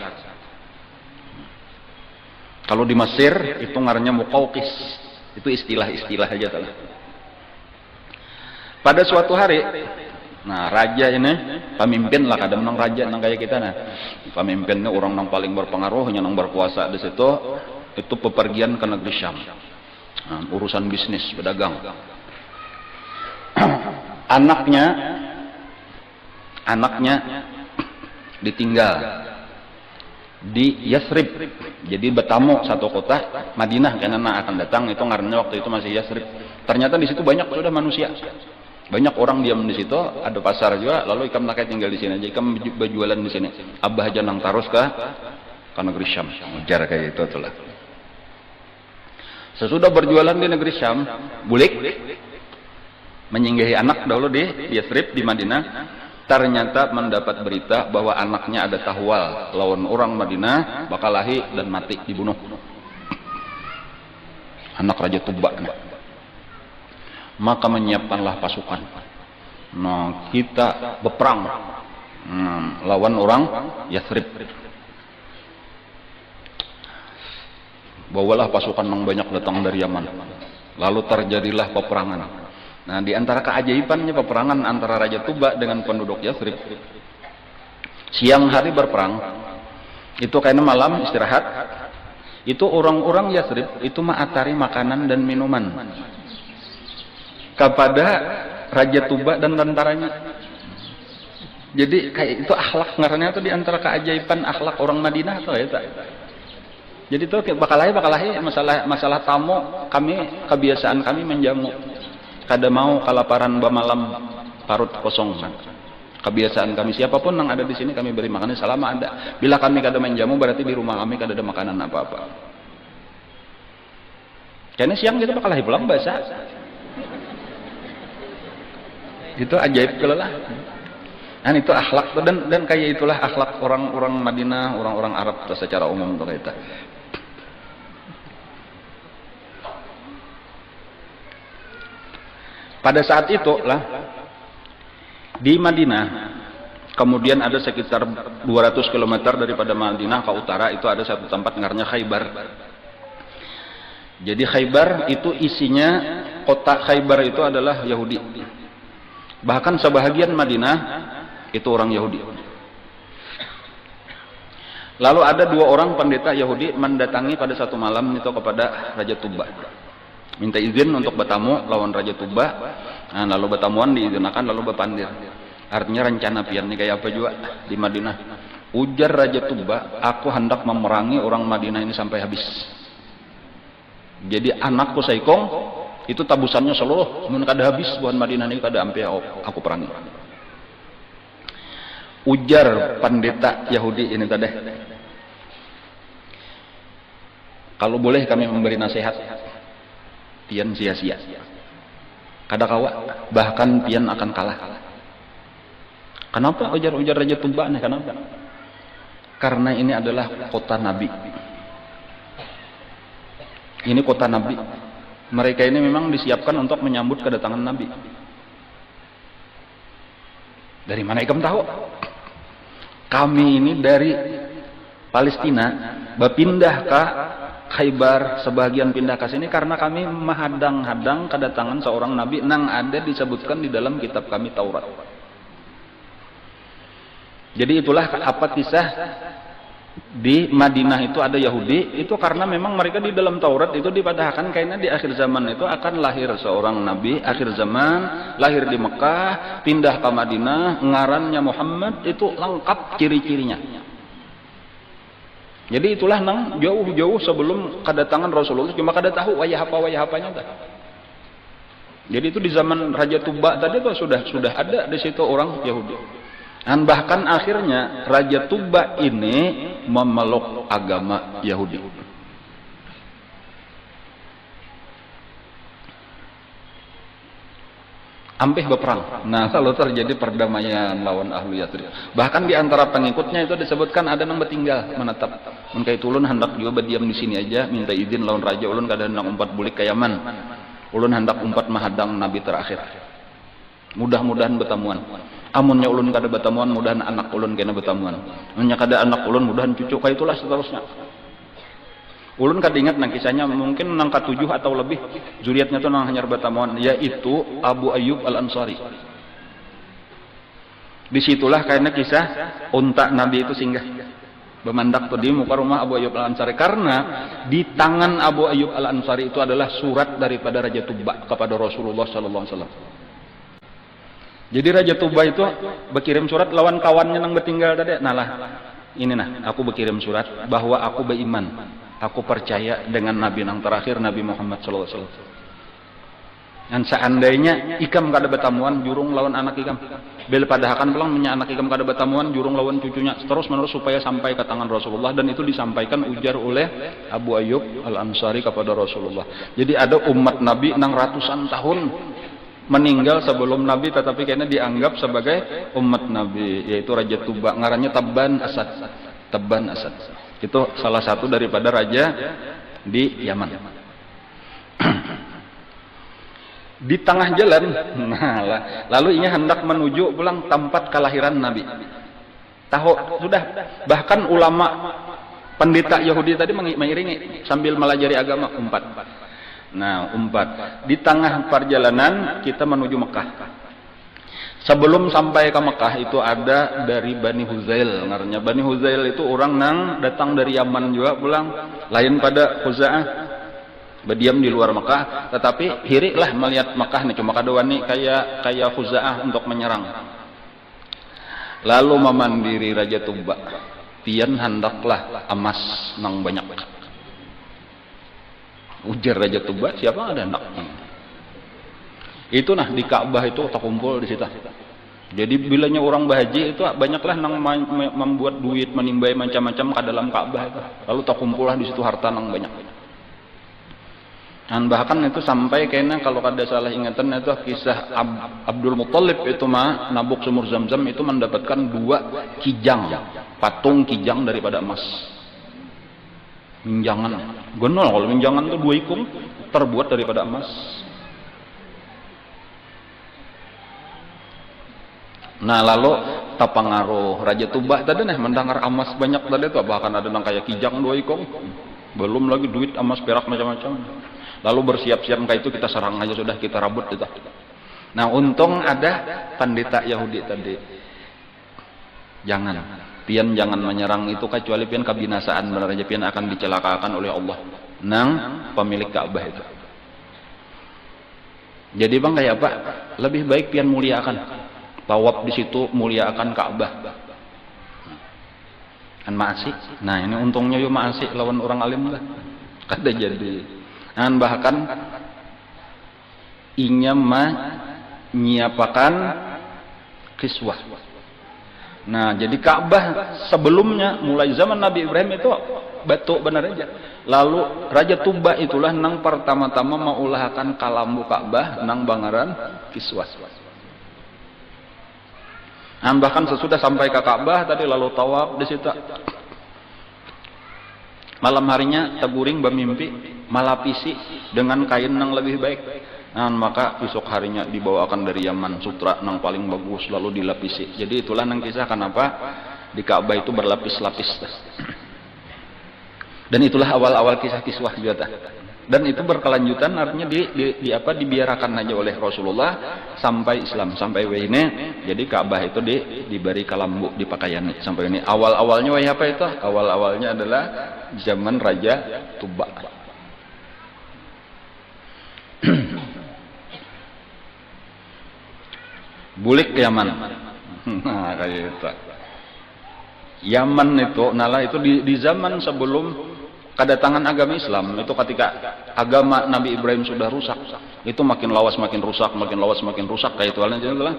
Kalau di Mesir itu ngarannya Muqawqis. Itu istilah-istilah aja telah. Pada suatu hari, nah raja ini pemimpin lah, kadang nang raja nang kayak kita nah. Pemimpinnya orang nang paling berpengaruhnya nang berkuasa di situ, itu pepergian ke negeri Syam. Nah, urusan bisnis, berdagang. Anaknya ditinggal di Yasrib, jadi bertamu satu kota Madinah karena akan datang, itu ngarannya waktu itu masih Yasrib. Ternyata di situ banyak sudah manusia, banyak orang diam di situ, ada pasar juga. Lalu ikam nakai tinggal di sini aja, ikam berjualan di sini. Abah aja nang tarus ke negeri Syam, ujar kayak itu itulah. Sesudah berjualan di negeri Syam, bulik menyinggahi anak dahulu di Yasrib di Madinah. Ternyata mendapat berita bahwa anaknya ada tahwal lawan orang Madinah, bakal lahir dan mati dibunuh. Anak Raja Tubba. Maka menyiapkanlah pasukan. Nah, kita berperang lawan orang Yasrib. Bawalah pasukan yang banyak datang dari Yaman. Lalu terjadilah peperangan. Nah, di antara keajaibannya peperangan antara Raja Tubba dengan penduduk Yasrib. Siang hari berperang, itu kayaknya malam istirahat. Itu orang-orang Yasrib itu mengatari makanan dan minuman kepada Raja Tubba dan tentaranya. Jadi kayak itu akhlak ngarannya itu di antara keajaiban akhlak orang Madinah tuh ya. Jadi itu bakalahi masalah tamu, kebiasaan kami menjamu. Kada mau kalaparan malam parut kosong. Kebiasaan kami siapapun yang ada di sini kami beri makannya selama ada. Bila kami kada menjamu berarti di rumah kami kada ada makanan apa-apa. Karena siang kita bakal pulang basah. Itu ajaib kelelah. Dan itu akhlak dan kayak itulah akhlak orang-orang Madinah, orang-orang Arab secara umum tuh kita. Pada saat itu lah di Madinah, kemudian ada sekitar 200 km daripada Madinah ke utara itu ada satu tempat namanya Khaybar. Jadi Khaybar itu isinya, kota Khaybar itu adalah Yahudi. Bahkan sebahagian Madinah itu orang Yahudi. Lalu ada dua orang pendeta Yahudi mendatangi pada satu malam itu kepada Raja Tubba. Minta izin untuk bertamu lawan Raja Tubba. Nah, lalu bertamuan diizinkan lalu berpandir. Artinya rencana pian ini kayak apa juga di Madinah. Ujar Raja Tubba, aku hendak memerangi orang Madinah ini sampai habis. Jadi anakku Saikong Itu tabusannya seluruh mun kada habis buan Madinah ini kada ampe aku perangi. Ujar pendeta Yahudi ini tadi, kalau boleh kami memberi nasihat, pian sia-sia. Kada kawa, bahkan pian akan kalah. Kenapa ujar Raja Tuba nih? Kenapa? Karena ini adalah kota Nabi. Ini kota Nabi. Mereka ini memang disiapkan untuk menyambut kedatangan Nabi. Dari mana ikam tahu? Kami ini dari Palestina berpindah ke Khaybar, sebagian pindah ke sini karena kami menghadang-hadang kedatangan seorang nabi nang ada disebutkan di dalam kitab kami Taurat. Jadi itulah apa kisah di Madinah itu ada Yahudi, itu karena memang mereka di dalam Taurat itu dipadahkan kayaknya di akhir zaman itu akan lahir seorang nabi akhir zaman, lahir di Mekah, pindah ke Madinah, ngarannya Muhammad, itu lengkap ciri-cirinya. Jadi itulah nang jauh-jauh sebelum kedatangan Rasulullah, cuma kada tahu wayah apanya dah. Jadi itu di zaman Raja Tuba tadi tuh sudah ada di situ orang Yahudi. Dan bahkan akhirnya Raja Tuba ini memeluk agama Yahudi. Ampih berperang. Nah, kalau terjadi perdamaian lawan ahlu Yatsrib. Bahkan di antara pengikutnya itu disebutkan ada yang bertinggal menetap. Mengkai ulun hendak juga berdiam di sini aja, minta izin lawan raja, ulun kada hendak umpat bulik ke Yaman. Ulun hendak umpat mahadang nabi terakhir. Mudah-mudahan bertemuan. Amunnya ulun kada bertemuan, mudahan anak ulun kena bertemuan. Amunnya kada anak ulun, mudahan cucu, kayak itulah seterusnya. Ulun kada ingat nang kisahnya, mungkin nang ke-7 atau lebih zuriatnya tuh nang hanyar bertemuan, yaitu Abu Ayyub Al-Ansari. Disitulah kayaknya kisah unta Nabi itu singgah bemandak tuh di muka rumah Abu Ayyub Al-Ansari, karena di tangan Abu Ayyub Al-Ansari itu adalah surat daripada Raja Tuba kepada Rasulullah sallallahu alaihi wasallam. Jadi Raja Tuba itu berkirim surat lawan kawannya nang bertinggal tadi. Nah lah, ini nah, aku berkirim surat bahwa aku beriman, aku percaya dengan Nabi nang terakhir, Nabi Muhammad sallallahu alaihi wasallam. Dan seandainya ikam kada bertamuan jurung lawan anak ikam, bel padahakan pulang punya anak ikam kada bertamuan jurung lawan cucunya, terus menerus supaya sampai ke tangan Rasulullah. Dan itu disampaikan ujar oleh Abu Ayyub Al-Ansari kepada Rasulullah. Jadi ada umat Nabi nang ratusan tahun meninggal sebelum Nabi, tetapi kayaknya dianggap sebagai umat Nabi, yaitu Raja Tuba, ngarannya Tabban Asad. Tabban Asad itu salah satu daripada raja di Yaman. Di tengah jalan, nah, lalu ia hendak menuju pulang tempat kelahiran Nabi. Tahu sudah, bahkan ulama pendeta Yahudi tadi mengiringi sambil melajari agama, umpat. Nah, umpat. Di tengah perjalanan kita menuju Mekah. Sebelum sampai ke Mekah itu ada dari Bani Huzail. Ngarannya Bani Huzail itu orang nang datang dari Yaman juga pulang. Lain pada Khuza'ah. Berdiam di luar Mekah, tetapi hiriklah melihat Mekah nih, cuma kada wani kayak Khuza'ah untuk menyerang. Lalu memandiri Raja Tuba, pian hendaklah emas nang banyak. Ujar Raja Tuba, siapa ada hendak? Itu nah di Ka'bah itu terkumpul di situ. Jadi bilanya orang berhaji itu banyaklah nang membuat duit, menimbai macam-macam ke dalam Ka'bah itu. Lalu terkumpullah di situ harta nang banyak. Dan bahkan itu sampai kayaknya kalau kada salah ingatan itu kisah Abdul Muttalib itu mah nabuk sumur Zam-Zam itu mendapatkan 2 kijang, patung kijang daripada emas. Minjangan, gonol kalau minjangan itu 2 ikung terbuat daripada emas. Nah lalu tapangaruh Raja Tuba tadi nih mendengar emas banyak tadi itu, bahkan ada nang kayak kijang 2 ikung, belum lagi duit emas perak macam-macam. Lalu bersiap-siap kayak itu kita serang aja sudah, kita rabut itu. Nah untung ada pendeta Yahudi tadi. Jangan menyerang itu kecuali pian kebinasaan, benar aja pian akan dicelakakan oleh Allah nang pemilik Ka'bah itu. Jadi bang kayak apa? Lebih baik pian muliakan, tawaf di situ, muliakan Ka'bah. Kan maasih. Nah ini untungnya yo maasih lawan orang alim lah. Kada jadi. Dan bahkan inya menyiapakan kiswah. Nah, jadi Ka'bah sebelumnya mulai zaman Nabi Ibrahim itu batu benar aja. Lalu Raja Tuba itulah nang pertama-tama maulahkan kalambu Ka'bah nang bangaran kiswah. Nah, bahkan sesudah sampai ke Ka'bah tadi lalu tawaf di situ. Malam harinya teguring bermimpi malapisi dengan kain yang lebih baik. Nah, maka besok harinya dibawakan dari Yaman sutra yang paling bagus lalu dilapisi. Jadi itulah yang kisah kenapa di Ka'bah itu berlapis-lapis. Dan itulah awal-awal kisah kiswah juga. Dan itu berkelanjutan artinya dibiarkan aja oleh Rasulullah sampai Islam sampai ini. Jadi Ka'bah itu diberi kalambu di pakaian sampai ini. Awal-awalnya apa itu? Awal-awalnya adalah zaman Raja Tuba. Bulik ke Yaman. Nah, kayak itu. Yaman itu, nalah itu di zaman sebelum kedatangan agama Islam, itu ketika agama Nabi Ibrahim sudah rusak, itu makin lawas makin rusak, makin lawas makin rusak kayak itu adalah.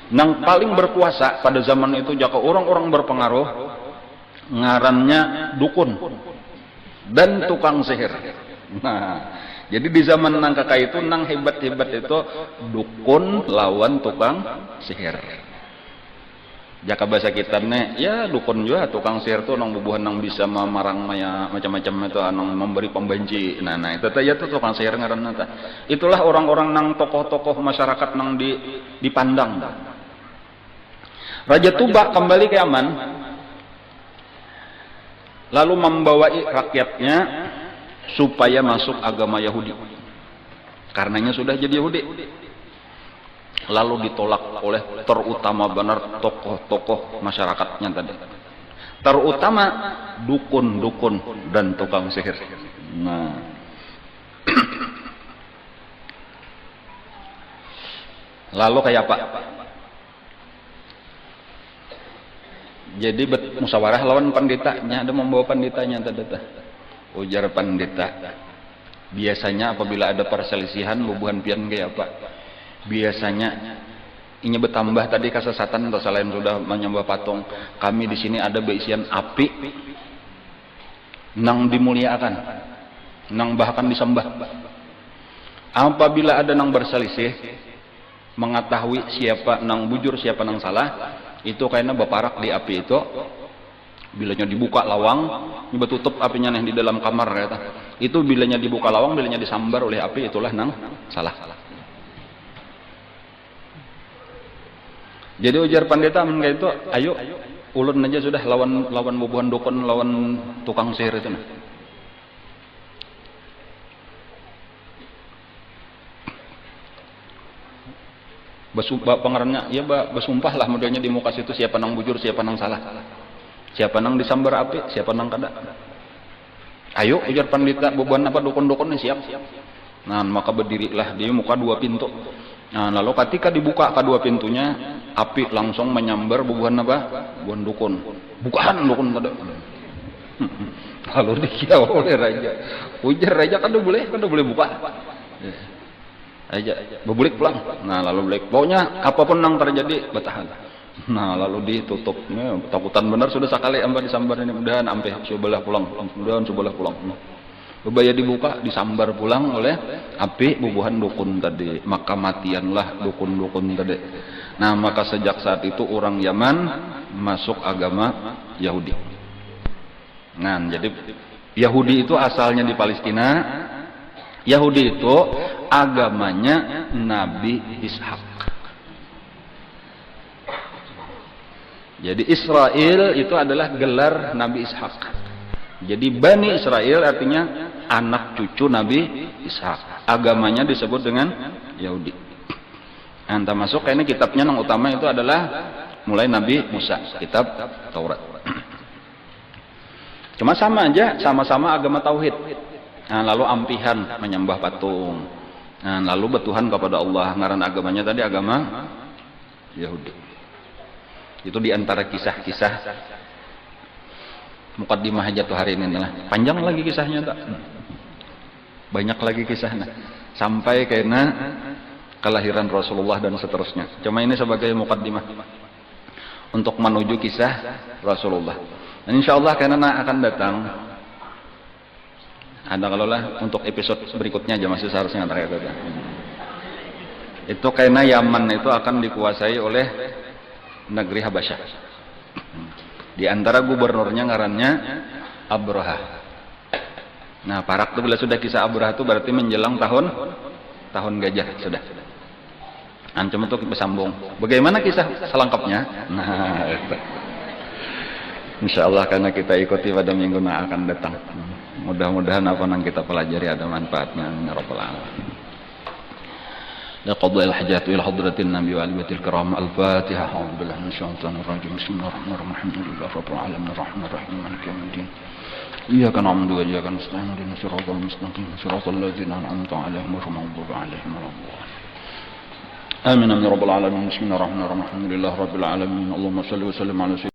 Nang paling berkuasa pada zaman itu jaka orang-orang berpengaruh ngarannya dukun dan tukang sihir. Nah, jadi di zaman nang kakak itu nang hebat-hebat itu dukun lawan tukang sihir. Jaka bahasa kita nih, ya dukun juga tukang sihir tuh nang bubuhan nang bisa memarang maya macam-macam itu nang memberi pembenci. Nah itu ya tuh tukang sihir ngaran nata. Itulah orang-orang nang tokoh-tokoh masyarakat nang dipandang. Raja Tuba kembali ke Yaman, lalu membawa rakyatnya supaya masuk agama Yahudi. Karenanya sudah jadi Yahudi. Lalu ditolak oleh terutama benar tokoh-tokoh masyarakatnya tadi. Terutama dukun-dukun dan tukang sihir. Nah. Lalu kayak apa? Jadi musyawarah lawan panditanya, ada membawa panditanya tadi. Ujar pandita. Biasanya apabila ada perselisihan bubuhan pian kayak apa? Biasanya ini bertambah tadi kesesatan atau selain sudah menyembah patung, kami di sini ada beisian api nang dimuliakan, nang bahkan disembah. Apabila ada nang berselisih mengetahui siapa nang bujur siapa nang salah, itu kayaknya berparak di api itu. Bilanya dibuka lawang, ini tutup apinya nih di dalam kamar kata. Itu bilanya dibuka lawang, bilanya disambar oleh api, itulah nang salah. Jadi ujar pandita kayak itu, ayo ulun aja sudah lawan bubuhan dukun, lawan tukang sihir itu nah. Pengarannya, ya bersumpah lah modelnya di muka situ siapa nang bujur, siapa nang salah. Siapa nang disambar api, siapa nang kada. Ayo ujar pandita, bubuhan apa dukun-dukun siap. Nah, maka berdirilah di muka dua pintu. Nah, lalu ketika dibuka kedua pintunya, api langsung menyambar bubuhan apa? Bubuhan dukun. Bukan dukun kada. Lalu dikira oleh raja. Ujar raja kada boleh buka. Raja berbulik pulang. Nah, lalu balik. Pokoknya apapun yang terjadi bertahan. Nah, lalu ditutup. Takutan benar sudah sekali amba disambar ini mudahan sampai sebelah pulang. Mudahan sebelah pulang. Bebaya dibuka, disambar pulang oleh api bubuhan dukun tadi. Maka matianlah dukun-dukun tadi. Nah, maka sejak saat itu orang Yaman masuk agama Yahudi. Nah, jadi Yahudi itu asalnya di Palestina. Yahudi itu agamanya Nabi Ishak. Jadi Israel itu adalah gelar Nabi Ishak. Jadi Bani Israel artinya anak cucu Nabi Ishak. Agamanya disebut dengan Yahudi. Nah, termasuk ini kitabnya yang utama itu adalah mulai Nabi Musa, kitab Taurat. Cuma sama aja, sama-sama agama tauhid. Nah, lalu ampihan menyembah patung. Nah, lalu bertuhan kepada Allah. Ngaran agamanya tadi agama Yahudi. Itu diantara kisah-kisah Mukaddimah Hajatu hari ini lah. Panjang lagi kisahnya tak? Banyak lagi kisahnya. Sampai karena kelahiran Rasulullah dan seterusnya. Cuma ini sebagai mukaddimah untuk menuju kisah Rasulullah. Dan insyaallah karena akan datang ada kalaulah untuk episode berikutnya aja masih seharusnya terakhir itu karena Yaman itu akan dikuasai oleh negeri Habasyah. Di antara gubernurnya ngarannya Abraha. Nah, parak itu bila sudah kisah Abraha itu berarti menjelang tahun gajah sudah. Ancam untuk bersambung. Bagaimana kisah selengkapnya? Nah, itu. Insyaallah karena kita ikuti pada minggu yang akan datang. Mudah-mudahan apa yang kita pelajari ada manfaatnya. Ya Rabbal Alamin. لقضاء الحاجات إلى حضرة النبي وآله الكرام. الفاتحة. أعوذ بالله من الشيطان الرجيم. بسم الله الرحمن الرحيم. الحمد لله رب العالمين الرحمن الرحيم مالك يوم الدين. إياك نعبد وإياك نستعين اهدنا الصراط المستقيم صراط الذين أنعمت عليهم غير المغضوب عليهم ولا الضالين. آمين يا رب العالمين. بسم الله الرحمن الرحيم. الحمد لله رب العالمين. اللهم صل وسلم على سيدنا